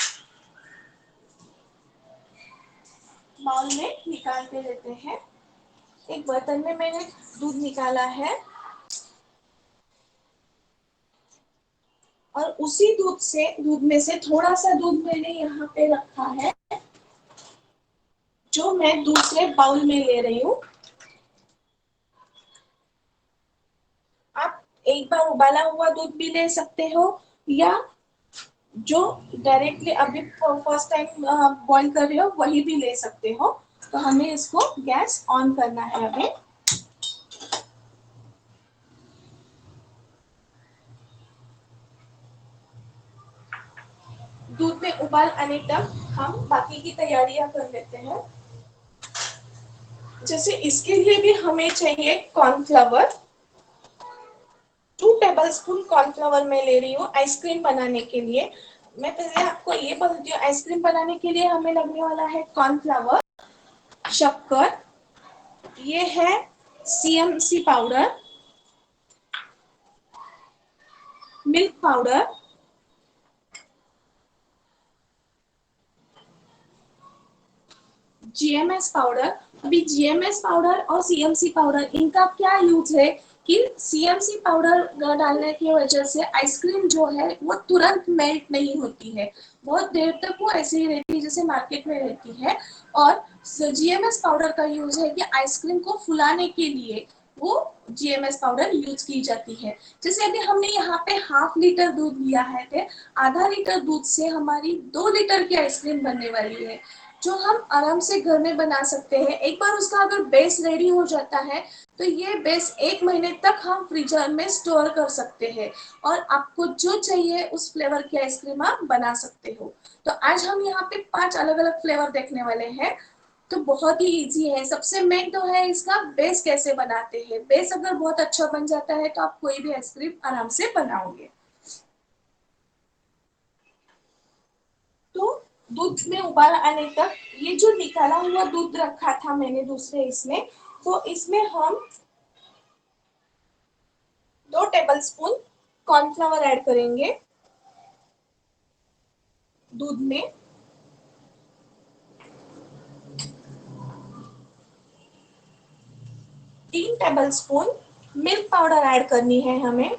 बाउल में निकाल के लेते हैं। एक बर्तन में मैंने दूध निकाला है और उसी दूध में से थोड़ा सा दूध मैंने यहाँ पे रखा है जो मैं दूसरे बाउल में ले रही हूँ। आप एक बार उबाला हुआ दूध भी ले सकते हो या जो डायरेक्टली अभी फर्स्ट टाइम बॉईल कर रहे हो वही भी ले सकते हो। तो हमें इसको गैस ऑन करना है अभी। दूध में उबाल आने तक हम बाकी की तैयारियां कर लेते हैं। जैसे इसके लिए भी हमें चाहिए कॉर्नफ्लावर। 2 टेबल स्पून कॉर्नफ्लावर मैं ले रही हूँ आइसक्रीम बनाने के लिए। मैं पहले आपको ये बोलती हूँ, आइसक्रीम बनाने के लिए हमें लगने वाला है कॉर्नफ्लावर, शक्कर, ये है CMC powder, milk powder, GMS powder. अभी जीएमएस पाउडर और सीएमसी पाउडर इनका क्या यूज है कि सीएमसी पाउडर डालने की वजह से आइसक्रीम जो है वो तुरंत मेल्ट नहीं होती है, बहुत देर तक वो ऐसे ही रहती है जैसे मार्केट में रहती है। और जीएमएस पाउडर का यूज है कि आइसक्रीम को फुलाने के लिए वो जीएमएस पाउडर यूज की जाती है। जैसे अभी हमने यहाँ पे हाफ लीटर दूध लिया है थे, आधा लीटर दूध से हमारी 2 लीटर की आइसक्रीम बनने वाली है जो हम आराम से घर में बना सकते हैं। एक बार उसका अगर बेस रेडी हो जाता है तो ये बेस 1 महीने तक हम फ्रीजर में स्टोर कर सकते हैं और आपको जो चाहिए उस फ्लेवर की आइसक्रीम आप बना सकते हो। तो आज हम यहाँ पे 5 अलग अलग फ्लेवर देखने वाले हैं। तो बहुत ही इजी है। सबसे मेन तो है इसका बेस कैसे बनाते हैं। बेस अगर बहुत अच्छा बन जाता है तो आप कोई भी आइसक्रीम आराम से बनाओगे। तो दूध में उबाल आने तक ये जो निकाला हुआ दूध रखा था मैंने दूसरे इसमें, तो इसमें हम 2 टेबल स्पून कॉर्नफ्लावर ऐड करेंगे दूध में। 3 table spoon milk powder add करनी है हमें।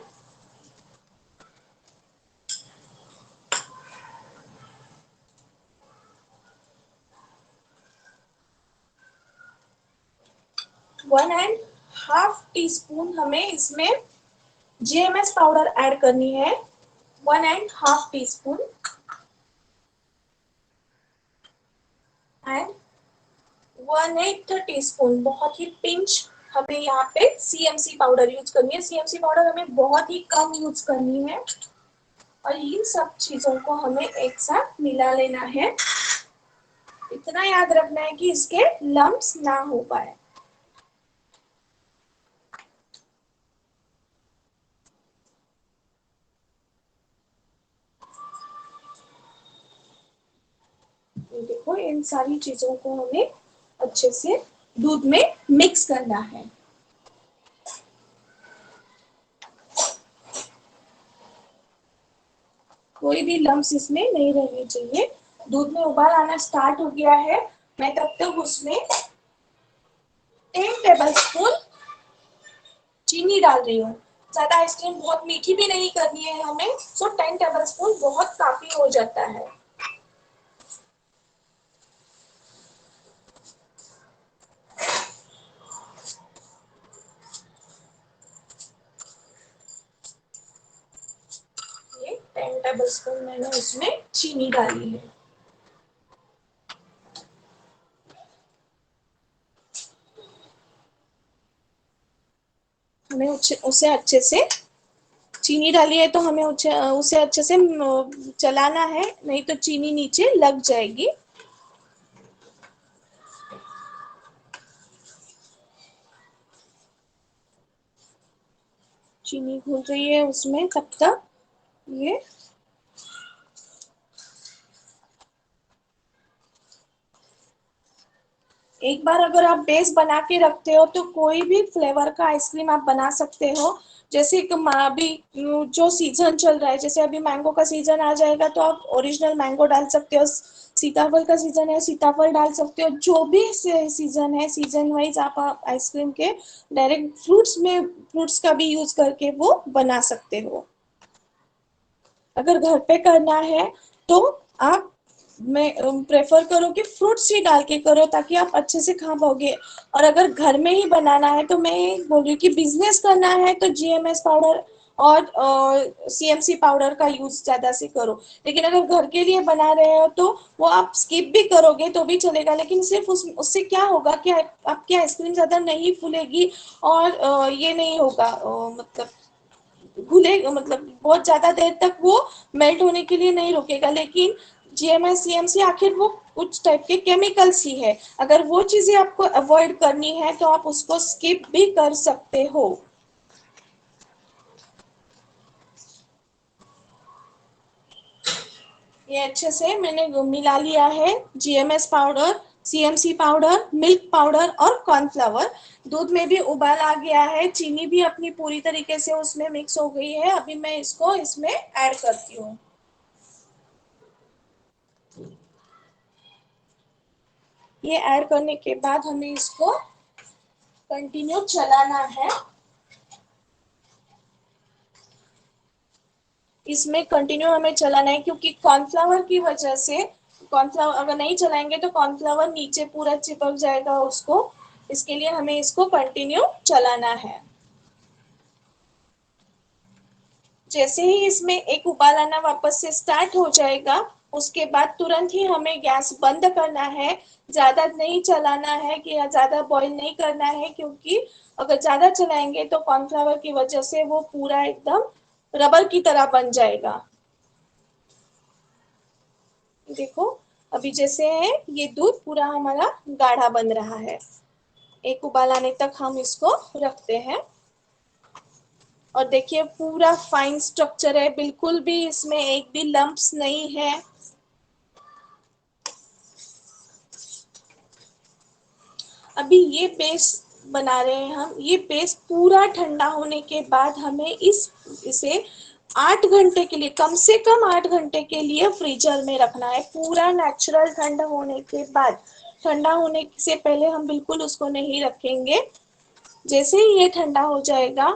1.5 टीस्पून हमें इसमें जीएमएस पाउडर ऐड करनी है। 1.5 टीस्पून एंड 1/8 टीस्पून बहुत ही पिंच हमें यहाँ पे सीएमसी पाउडर यूज करनी है। सीएमसी पाउडर हमें बहुत ही कम यूज करनी है और इन सब चीजों को हमें एक साथ मिला लेना है। इतना याद रखना है कि इसके लम्प्स ना हो पाए। ये देखो इन सारी चीजों को हमें अच्छे से दूध में मिक्स करना है। कोई भी लम्स इसमें नहीं रहने चाहिए। दूध में उबाल आना स्टार्ट हो गया है। मैं तब तक उसमें 10 टेबल स्पून चीनी डाल रही हूँ। ज्यादा आइसक्रीम बहुत मीठी भी नहीं करनी है हमें, सो 10 टेबल स्पून बहुत काफी हो जाता है। ये 10 टेबल स्पून मैंने उसमें चीनी डाली है। हमें उसे अच्छे से चीनी डाली है तो हमें उसे अच्छे से चलाना है, नहीं तो चीनी नीचे लग जाएगी। चीनी घुल रही है उसमें तब तक ये एक बार अगर आप बेस बना के रखते हो तो कोई भी फ्लेवर का आइसक्रीम आप बना सकते हो। जैसे अभी जो सीजन चल रहा है, जैसे अभी मैंगो का सीजन आ जाएगा तो आप ओरिजिनल मैंगो डाल सकते हो, सीताफल का सीजन है सीताफल डाल सकते हो, जो भी सीजन है सीजन वाइज आप आइसक्रीम के डायरेक्ट फ्रूट्स का भी यूज करके वो बना सकते हो। अगर घर पे करना है तो आप मैं प्रेफर करो कि फ्रूट्स ही डाल के करो ताकि आप अच्छे से खा पाओगे। और अगर घर में ही बनाना है तो मैं बोल रही हूँ कि बिजनेस करना है तो जीएमएस पाउडर और सीएमसी पाउडर का यूज ज्यादा से करो। लेकिन अगर घर के लिए बना रहे हो तो वो आप स्किप भी करोगे तो भी चलेगा, लेकिन सिर्फ उससे क्या होगा कि आपकी आइसक्रीम ज्यादा नहीं फूलेगी और ये नहीं होगा, मतलब घुले, मतलब बहुत ज्यादा देर तक वो मेल्ट होने के लिए नहीं रुकेगा। लेकिन जीएमएस सीएमसी आखिर वो कुछ टाइप के केमिकल्स ही है, अगर वो चीजें आपको अवॉइड करनी है तो आप उसको स्किप भी कर सकते हो। ये अच्छे से मैंने मिला लिया है, GMS powder, CMC powder, milk powder और कॉर्नफ्लावर। दूध में भी उबाल आ गया है, चीनी भी अपनी पूरी तरीके से उसमें मिक्स हो गई है। अभी मैं इसको इसमें ऐड करती हूँ। ये ऐड करने के बाद हमें इसको कंटिन्यू चलाना है। इसमें कंटिन्यू हमें चलाना है क्योंकि कॉर्नफ्लावर की वजह से, कॉर्नफ्लावर अगर नहीं चलाएंगे तो कॉर्नफ्लावर नीचे पूरा चिपक जाएगा उसको। इसके लिए हमें इसको कंटिन्यू चलाना है। जैसे ही इसमें एक उबाल आना वापस से स्टार्ट हो जाएगा उसके बाद तुरंत ही हमें गैस बंद करना है। ज्यादा नहीं चलाना है कि ज्यादा बॉईल नहीं करना है, क्योंकि अगर ज्यादा चलाएंगे तो कॉर्नफ्लावर की वजह से वो पूरा एकदम रबर की तरह बन जाएगा। देखो अभी जैसे है ये दूध पूरा हमारा गाढ़ा बन रहा है। एक उबाल आने तक हम इसको रखते हैं। और देखिए पूरा फाइन स्ट्रक्चर है, बिल्कुल भी इसमें एक भी लंप्स नहीं है। अभी ये बेस बना रहे हैं हम, ये बेस पूरा ठंडा होने के बाद हमें इसे 8 घंटे के लिए, कम से कम 8 घंटे के लिए फ्रीजर में रखना है, पूरा नेचुरल ठंडा होने के बाद। ठंडा होने से पहले हम बिल्कुल उसको नहीं रखेंगे। जैसे ही ये ठंडा हो जाएगा,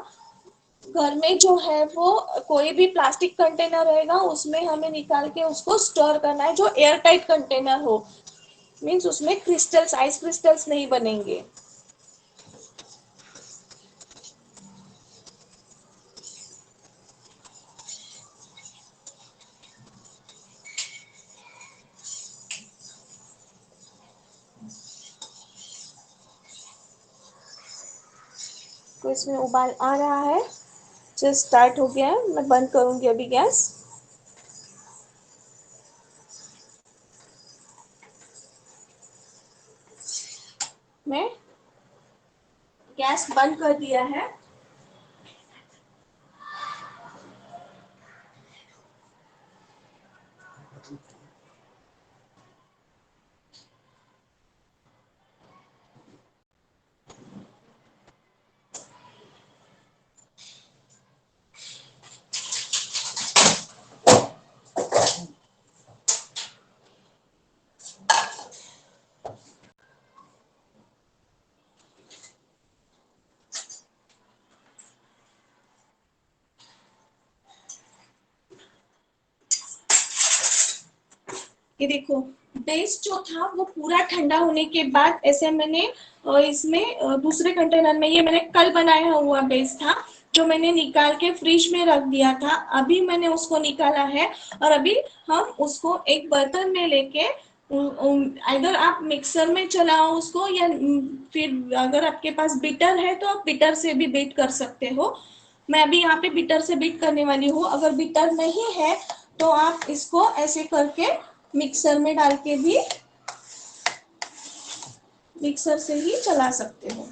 घर में जो है वो कोई भी प्लास्टिक कंटेनर रहेगा उसमें हमें निकाल के उसको स्टोर करना है, जो एयर टाइट कंटेनर हो। मीन्स उसमें क्रिस्टल्स, आइस क्रिस्टल्स नहीं बनेंगे। तो इसमें उबाल आ रहा है, जस्ट स्टार्ट हो गया है। मैं बंद करूंगी अभी गैस। मैं गैस बंद कर दिया है। ये देखो बेस जो था वो पूरा ठंडा होने के बाद ऐसे मैंने इसमें दूसरे कंटेनर में, ये मैंने कल बनाया हुआ बेस था जो मैंने निकाल के फ्रिज में रख दिया था, अभी मैंने उसको निकाला है। और अभी हम उसको एक बर्तन में लेके, अगर आप मिक्सर में चलाओ उसको या फिर अगर आपके पास बीटर है तो आप बीटर से भी बीट कर सकते हो। मैं अभी यहाँ पे बीटर से बीट करने वाली हूँ। अगर बीटर नहीं है तो आप इसको ऐसे करके मिक्सर में डाल के भी मिक्सर से ही चला सकते हो।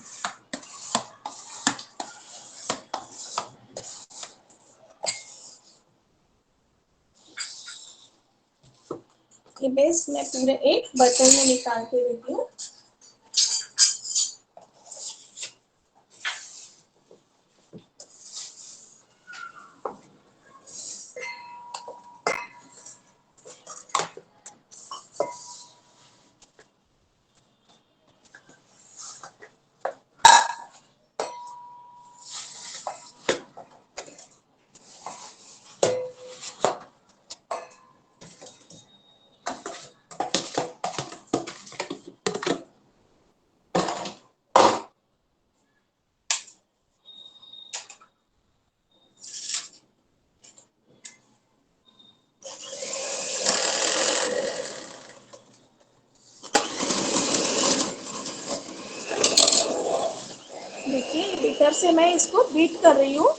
ये बेस मैं पूरे एक बर्तन में निकाल के देती हूँ। बीटर से मैं इसको बीट कर रही हूँ।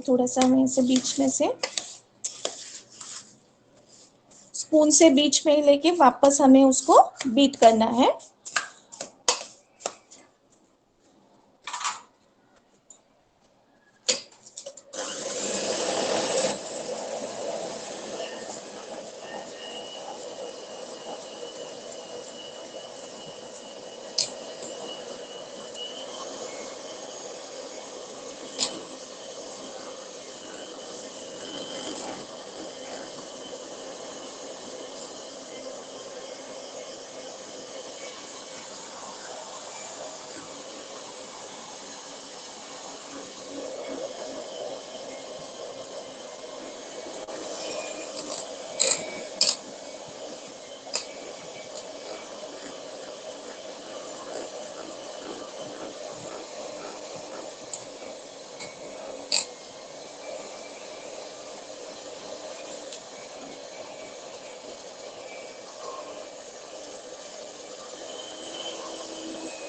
थोड़ा सा मैं इसे बीच में से स्पून से बीच में लेके वापस हमें उसको बीट करना है।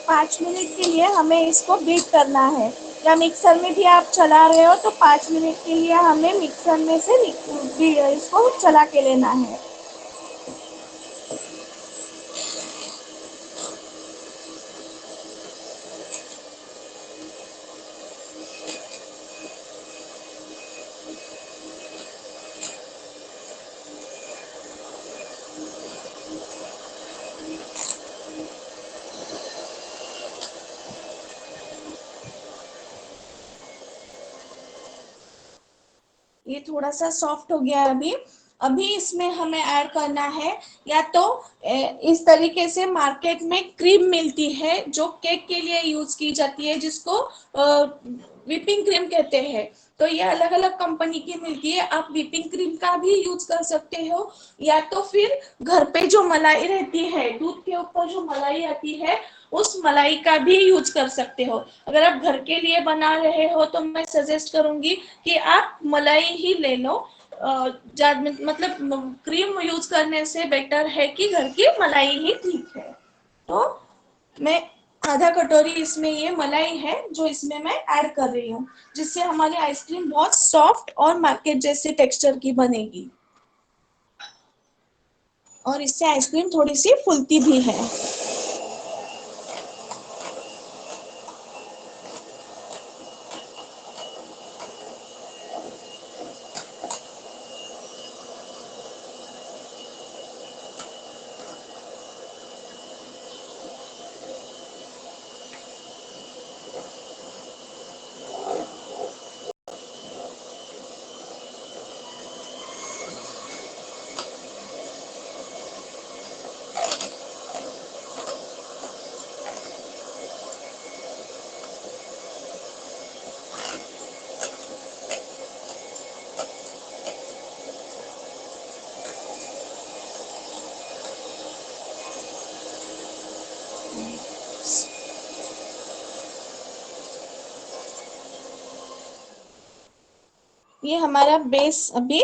पाँच मिनट के लिए हमें इसको बीट करना है। या मिक्सर में भी आप चला रहे हो तो 5 मिनट के लिए हमें मिक्सर में से इसको चला के लेना है। ये थोड़ा सा सॉफ्ट हो गया है अभी। अभी इसमें हमें ऐड करना है, या तो इस तरीके से मार्केट में क्रीम मिलती है जो केक के लिए यूज की जाती है, जिसको व्हिपिंग क्रीम कहते हैं। तो ये अलग अलग कंपनी की मिलती है, आप व्हिपिंग क्रीम का भी यूज कर सकते हो, या तो फिर घर पे जो मलाई रहती है, दूध के ऊपर जो मलाई आती है, उस मलाई का भी यूज कर सकते हो। अगर आप घर के लिए बना रहे हो तो मैं सजेस्ट करूंगी कि आप मलाई ही ले लो। मतलब क्रीम यूज करने से बेटर है कि घर की मलाई ही ठीक है। तो मैं आधा कटोरी इसमें ये मलाई है जो इसमें मैं ऐड कर रही हूँ, जिससे हमारी आइसक्रीम बहुत सॉफ्ट और मार्केट जैसे टेक्सचर की बनेगी, और इससे आइसक्रीम थोड़ी सी फूलती भी है। ये हमारा बेस अभी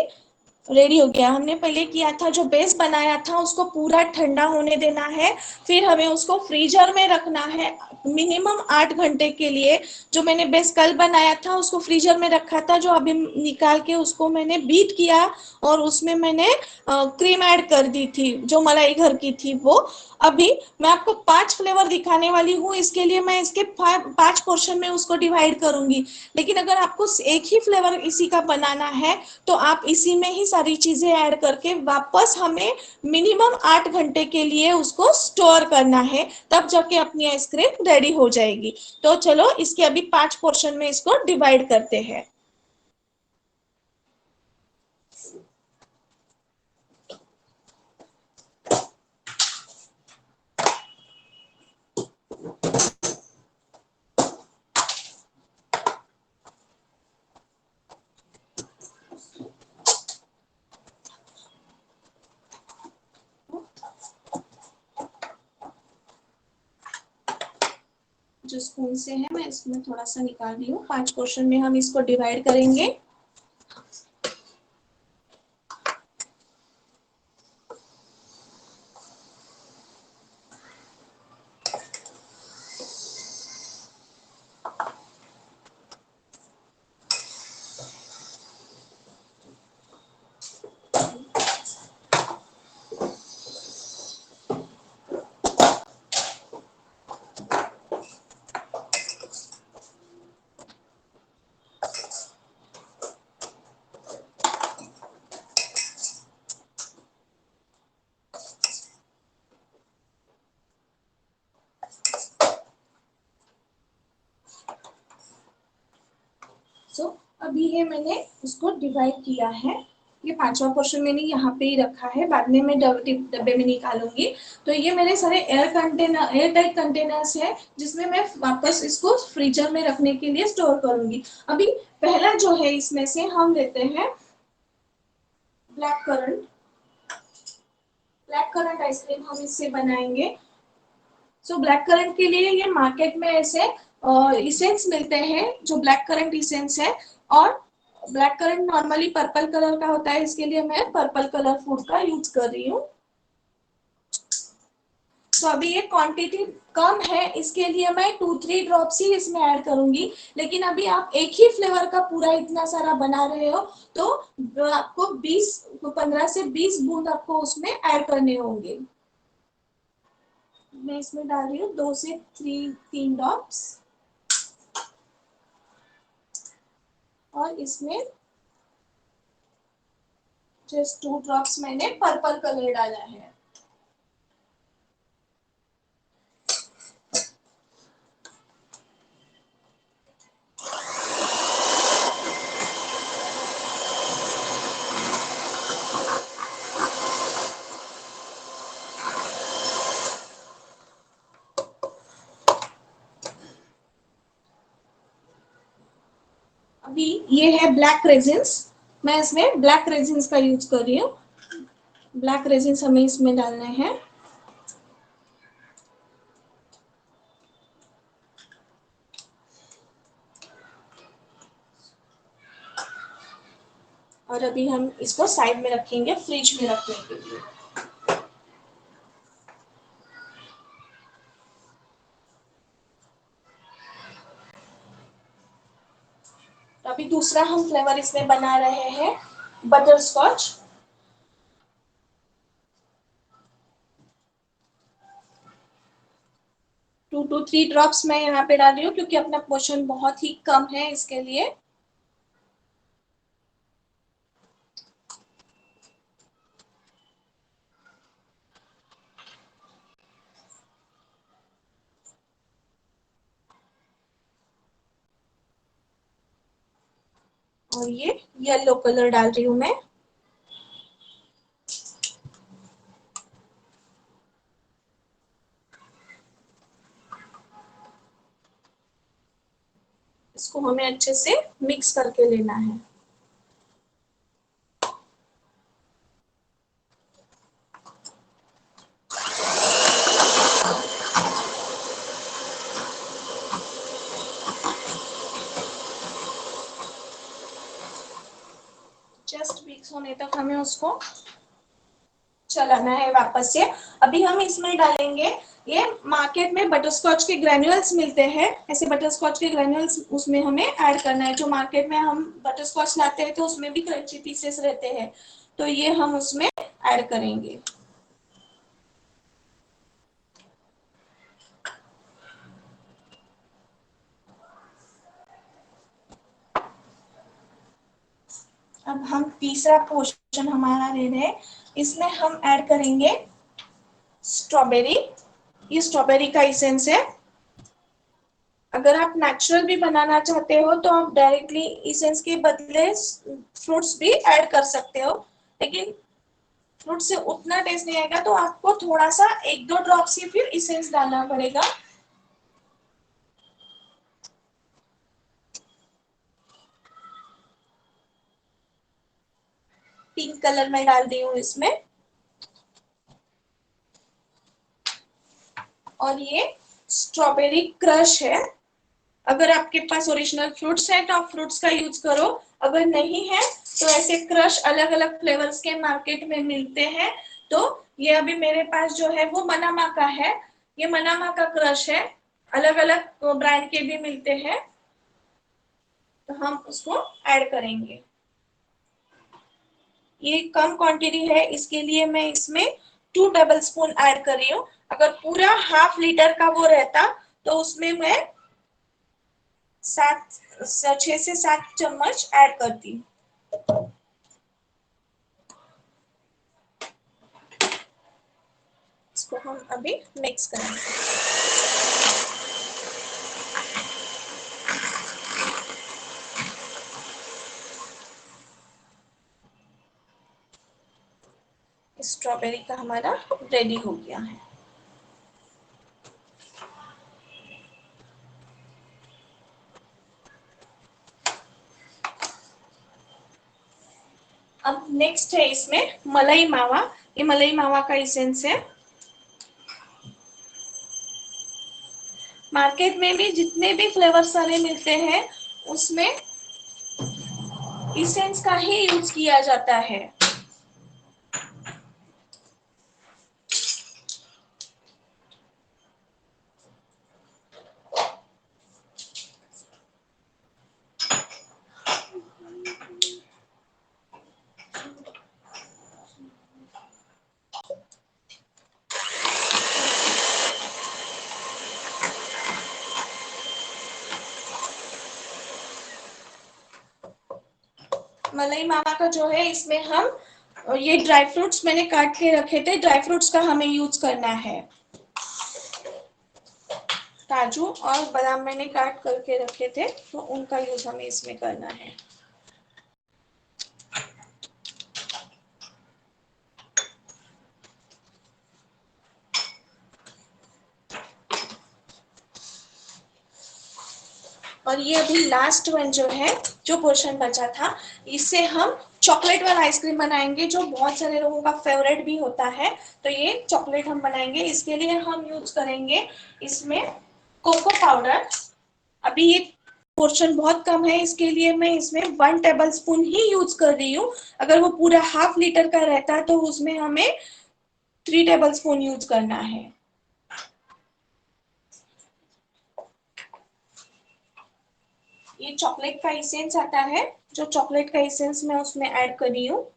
रेडी हो गया। हमने पहले किया था, जो बेस बनाया था उसको पूरा ठंडा होने देना है, फिर हमें उसको फ्रीजर में रखना है मिनिमम 8 घंटे के लिए। जो मैंने बेस कल बनाया था उसको फ्रीजर में रखा था, जो अभी निकाल के उसको मैंने बीट किया और उसमें मैंने क्रीम ऐड कर दी थी, जो मलाई घर की थी वो। अभी मैं आपको 5 फ्लेवर दिखाने वाली हूँ, इसके लिए मैं इसके 5 पोर्शन में उसको डिवाइड करूंगी। लेकिन अगर आपको एक ही फ्लेवर इसी का बनाना है तो आप इसी में ही सारी चीजें ऐड करके वापस हमें मिनिमम 8 घंटे के लिए उसको स्टोर करना है, तब जाके अपनी आइसक्रीम रेडी हो जाएगी। तो चलो इसके अभी 5 पोर्शन में इसको डिवाइड करते हैं। जो स्पून से है मैं इसमें थोड़ा सा निकाल रही हूँ। 5 पोर्शन में हम इसको डिवाइड करेंगे। अभी ये मैंने उसको डिवाइड किया है। ये 5वां पोर्शन मैंने यहाँ पे ही रखा है, बाद में मैं डब्बे में निकालूंगी। तो ये मेरे सारे एयर टाइट कंटेनर्स है, जिसमें मैं वापस इसको फ्रीजर में रखने के लिए स्टोर करूंगी। अभी पहला जो है इसमें से हम लेते हैं black currant. Black currant ice cream हम इससे बनाएंगे। ब्लैक करंट के लिए ये मार्केट में ऐसे इसेंस मिलते हैं, जो ब्लैक करंट इसेंस है। और black currant normally purple colour का होता है, इसके लिए मैं पर्पल कलर फूड का यूज कर रही हूँ। तो अभी ये क्वांटिटी कम है, इसके लिए मैं 2-3 ड्रॉप्स ही इसमें ऐड करूंगी। लेकिन अभी आप एक ही फ्लेवर का पूरा इतना सारा बना रहे हो, तो आपको 15 से 20 बूंद आपको उसमें ऐड करने होंगे। मैं इसमें डाल रही हूँ 2 से 3 ड्रॉप्स। और इसमें जस्ट 2 ड्रॉप्स मैंने पर्पल कलर डाला है। अभी ये है ब्लैक रेजिन्स। मैं इसमें ब्लैक रेजिन्स का यूज कर रही हूँ। ब्लैक रेजिन्स हमें इसमें डालने हैं। और अभी हम इसको साइड में रखेंगे फ्रिज में रखने के लिए। तो अभी दूसरा हम फ्लेवर इसमें बना रहे हैं बटर स्कॉच। 2 to 3 ड्रॉप्स मैं यहाँ पे डाल रही हूँ, क्योंकि अपना पोर्शन बहुत ही कम है इसके लिए। और ये येलो कलर डाल रही हूँ मैं। इसको हमें अच्छे से मिक्स करके लेना है। जस्ट मिक्स होने तक हमें उसको चलाना है वापस से। अभी हम इसमें डालेंगे, ये मार्केट में बटरस्कॉच के ग्रैन्युल्स मिलते हैं, ऐसे बटरस्कॉच के ग्रैन्युल्स उसमें हमें ऐड करना है। जो मार्केट में हम बटरस्कॉच लाते हैं तो उसमें भी क्रंची पीसेस रहते हैं, तो ये हम उसमें ऐड करेंगे। अब हम तीसरा पोर्शन हमारा ले रहे हैं, इसमें हम ऐड करेंगे स्ट्रॉबेरी। ये स्ट्रॉबेरी का इसेंस है। अगर आप नेचुरल भी बनाना चाहते हो तो आप डायरेक्टली इसेंस के बदले फ्रूट्स भी ऐड कर सकते हो, लेकिन फ्रूट से उतना टेस्ट नहीं आएगा, तो आपको थोड़ा सा 1-2 ड्रॉप्स ही फिर इसेंस डालना पड़ेगा। पिंक कलर में डाल दी हूँ इसमें। और ये स्ट्रॉबेरी क्रश है। अगर आपके पास ओरिजिनल फ्रूट्स है तो आप फ्रूट्स का यूज करो, अगर नहीं है तो ऐसे क्रश अलग अलग फ्लेवर्स के मार्केट में मिलते हैं। तो ये अभी मेरे पास जो है वो मनामा का है, ये मनामा का क्रश है, अलग अलग ब्रांड के भी मिलते हैं, तो हम उसको ऐड करेंगे। ये कम क्वांटिटी है, इसके लिए मैं इसमें 2 टेबलस्पून ऐड कर रही हूँ। अगर पूरा हाफ लीटर का वो रहता तो उसमें मैं 6 से 7 चम्मच ऐड करती। इसको हम अभी मिक्स करेंगे। स्ट्रॉबेरी का हमारा रेडी हो गया है। अब नेक्स्ट है इसमें मलाई मावा। ये मलाई मावा का एसेंस है। मार्केट में भी जितने भी फ्लेवर सारे मिलते हैं उसमें एसेंस का ही यूज किया जाता है। मलाई मावा का जो है इसमें हम ये ड्राई फ्रूट्स मैंने काट के रखे थे, ड्राई फ्रूट्स का हमें यूज करना है। काजू और बादाम मैंने काट करके रखे थे, तो उनका यूज हमें इसमें करना है। और ये अभी लास्ट वन जो है, जो पोर्शन बचा था, इससे हम चॉकलेट वाला आइसक्रीम बनाएंगे जो बहुत सारे लोगों का फेवरेट भी होता है। तो ये चॉकलेट हम बनाएंगे, इसके लिए हम यूज करेंगे इसमें कोको पाउडर। अभी ये पोर्शन बहुत कम है, इसके लिए मैं इसमें 1 टेबलस्पून ही यूज कर रही हूँ। अगर वो पूरा हाफ लीटर का रहता तो उसमें हमें 3 टेबलस्पून यूज करना है। ये चॉकलेट का इसेंस आता है, जो चॉकलेट का इसेंस मैं उसमें ऐड कर रही हूँ।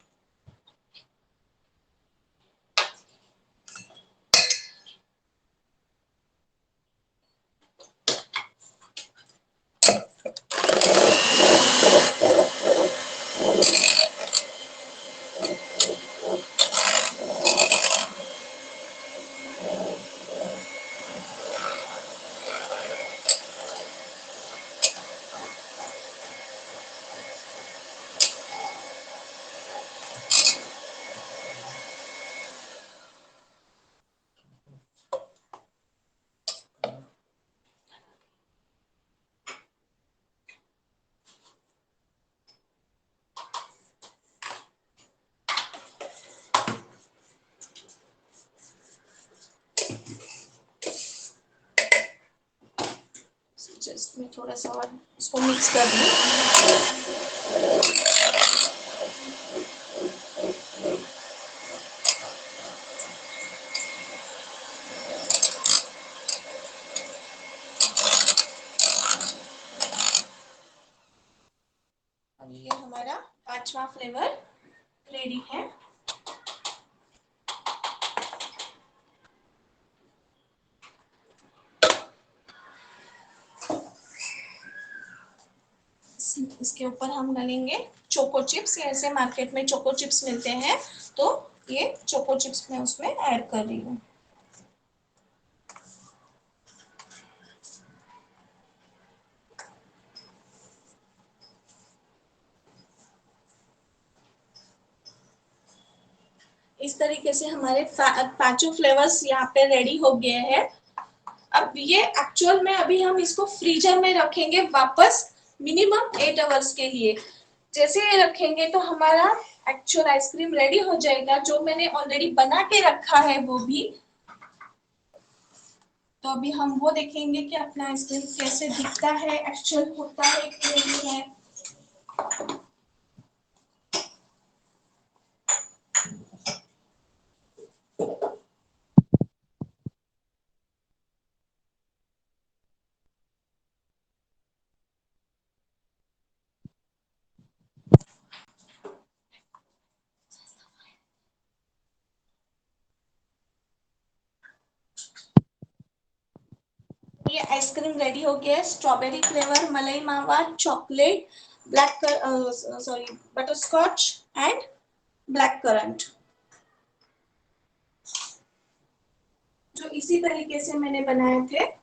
जस्ट मैं थोड़ा सा और इसको मिक्स कर दूँ। और ये हमारा 5वां फ्लेवर रेडी है। इसके ऊपर हम डालेंगे चोको चिप्स। ऐसे मार्केट में चोको चिप्स मिलते हैं, तो ये चोको चिप्स मैं उसमें ऐड कर रही हूँ। इस तरीके से हमारे 5 फ्लेवर्स यहाँ पे रेडी हो गए हैं। अब ये एक्चुअल में अभी हम इसको फ्रीजर में रखेंगे वापस मिनिमम 8 आवर्स के लिए। जैसे ये रखेंगे तो हमारा एक्चुअल आइसक्रीम रेडी हो जाएगा, जो मैंने ऑलरेडी बना के रखा है वो भी। तो अभी हम वो देखेंगे कि अपना आइसक्रीम कैसे दिखता है, एक्चुअल होता है कि नहीं है। ये आइसक्रीम रेडी हो गया है। स्ट्रॉबेरी फ्लेवर, मलाई मावा, chocolate, black sorry butterscotch and black currant. जो इसी तरीके से मैंने बनाए थे।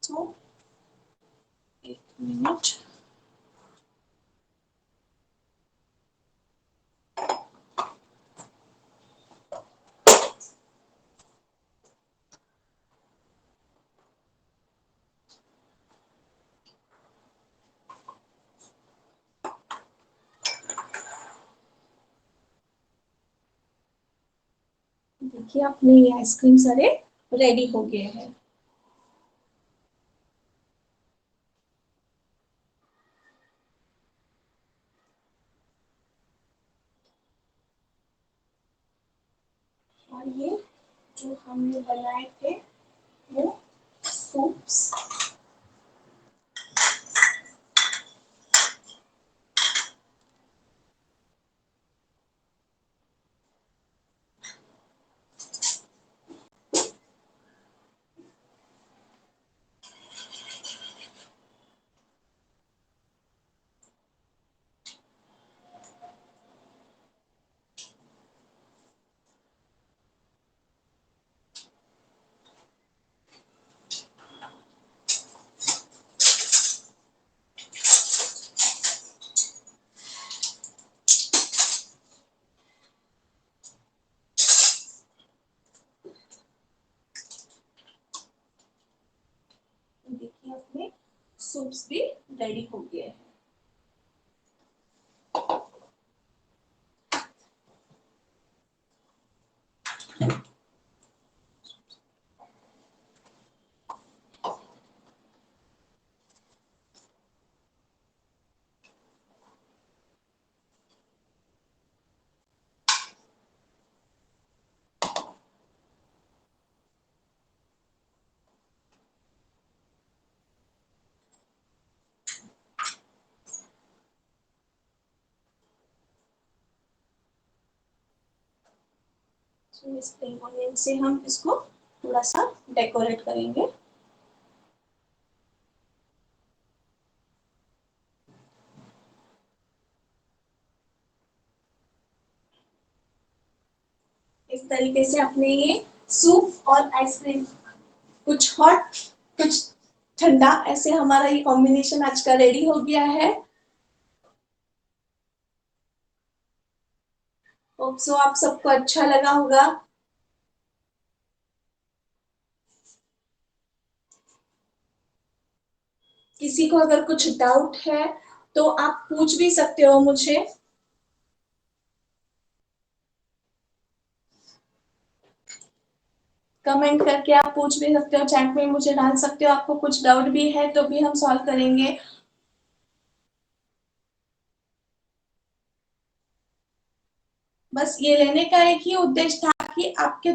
तो एक मिनट। देखिए अपने ये आइसक्रीम सारे रेडी हो गए हैं। और ये जो हमने बनाए थे वो सूप्स। देखिए अपने सूप्स भी रेडी हो गए हैं। तो इस पेंगोलियन से हम इसको थोड़ा सा डेकोरेट करेंगे। इस तरीके से अपने ये सूप और आइसक्रीम, कुछ हॉट कुछ ठंडा, ऐसे हमारा ये कॉम्बिनेशन आज का रेडी हो गया है। होप सो आप सबको अच्छा लगा होगा। किसी को अगर कुछ डाउट है तो आप पूछ भी सकते हो मुझे। कमेंट करके आप पूछ भी सकते हो, चैट में मुझे डाल सकते हो। आपको कुछ डाउट भी है तो भी हम सॉल्व करेंगे। बस ये लेने का एक ही उद्देश्य था कि आपके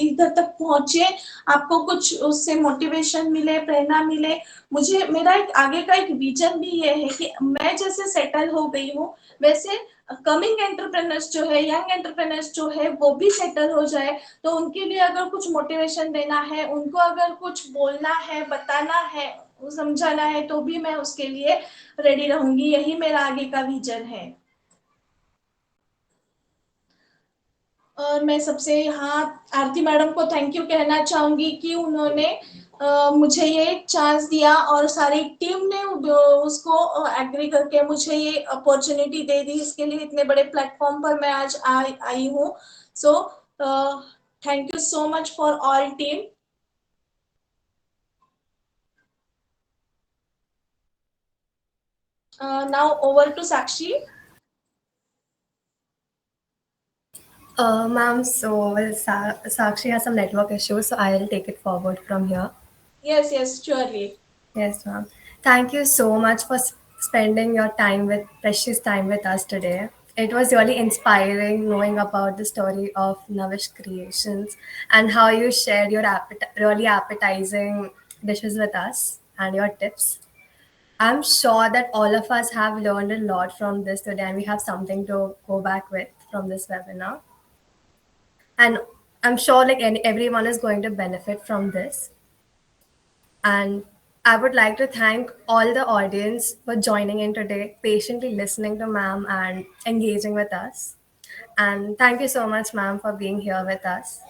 इधर तक पहुंचे, आपको कुछ उससे मोटिवेशन मिले, प्रेरणा मिले। मुझे मेरा एक आगे का एक विजन भी ये है कि मैं जैसे सेटल हो गई हूँ वैसे कमिंग एंटरप्रेन्योर्स जो है, यंग एंटरप्रेन्योर्स जो है, वो भी सेटल हो जाए। तो उनके लिए अगर कुछ मोटिवेशन देना है, उनको अगर कुछ बोलना है, बताना है, समझाना है, तो भी मैं उसके लिए रेडी रहूंगी। यही मेरा आगे का विजन है। और मैं सबसे यहाँ आरती मैडम को थैंक यू कहना चाहूंगी कि उन्होंने मुझे ये चांस दिया और सारी टीम ने उसको एग्री करके मुझे ये अपॉर्चुनिटी दे दी। इसके लिए इतने बड़े प्लेटफॉर्म पर मैं आज आई हूँ। So thank you so much for all team. Now over to Sakshi. Ma'am, so Sakshi has some network issues, so I'll take it forward from here. Yes, surely. Yes, ma'am. Thank you so much for spending your time with precious time with us today. It was really inspiring knowing about the story of Navish Creations and how you shared your really appetizing dishes with us and your tips. I'm sure that all of us have learned a lot from this today and we have something to go back with from this webinar. And I'm sure everyone is going to benefit from this. And I would like to thank all the audience for joining in today, patiently listening to ma'am and engaging with us. And thank you so much, ma'am, for being here with us.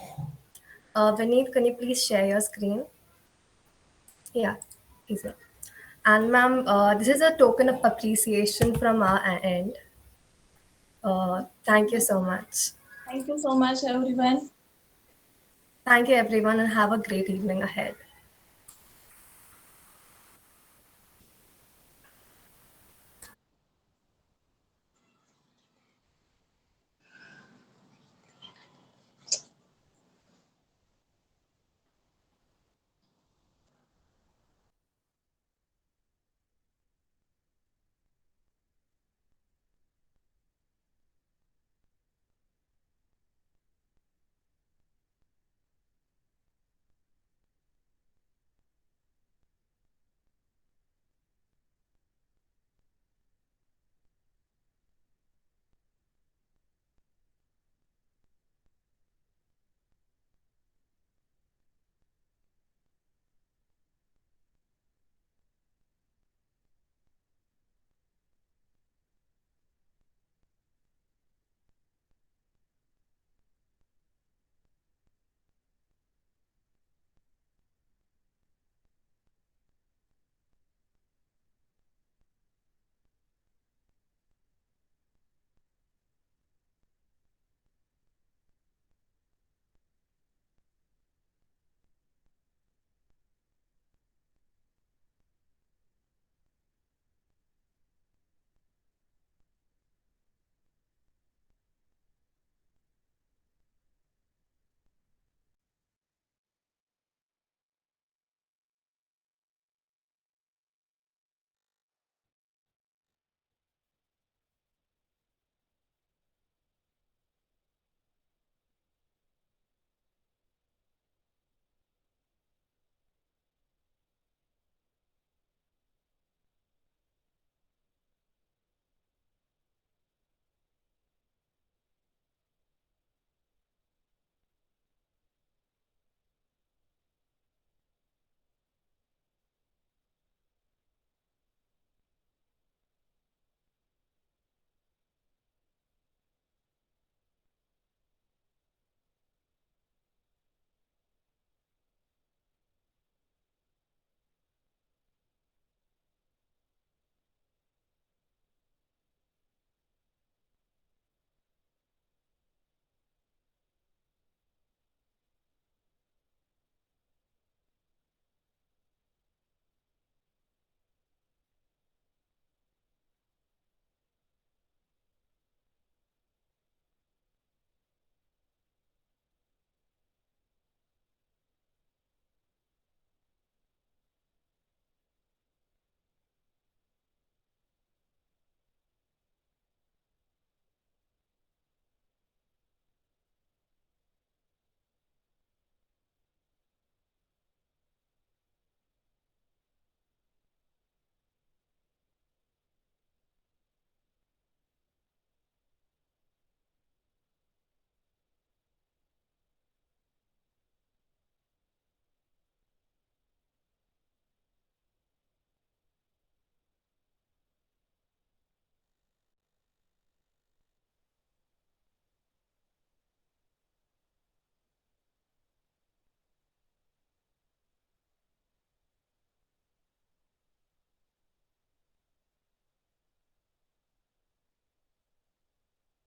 Vineet, can you please share your screen? Yeah, easy. And ma'am, this is a token of appreciation from our end. Thank you so much. Thank you so much, everyone. Thank you, everyone, and have a great evening ahead.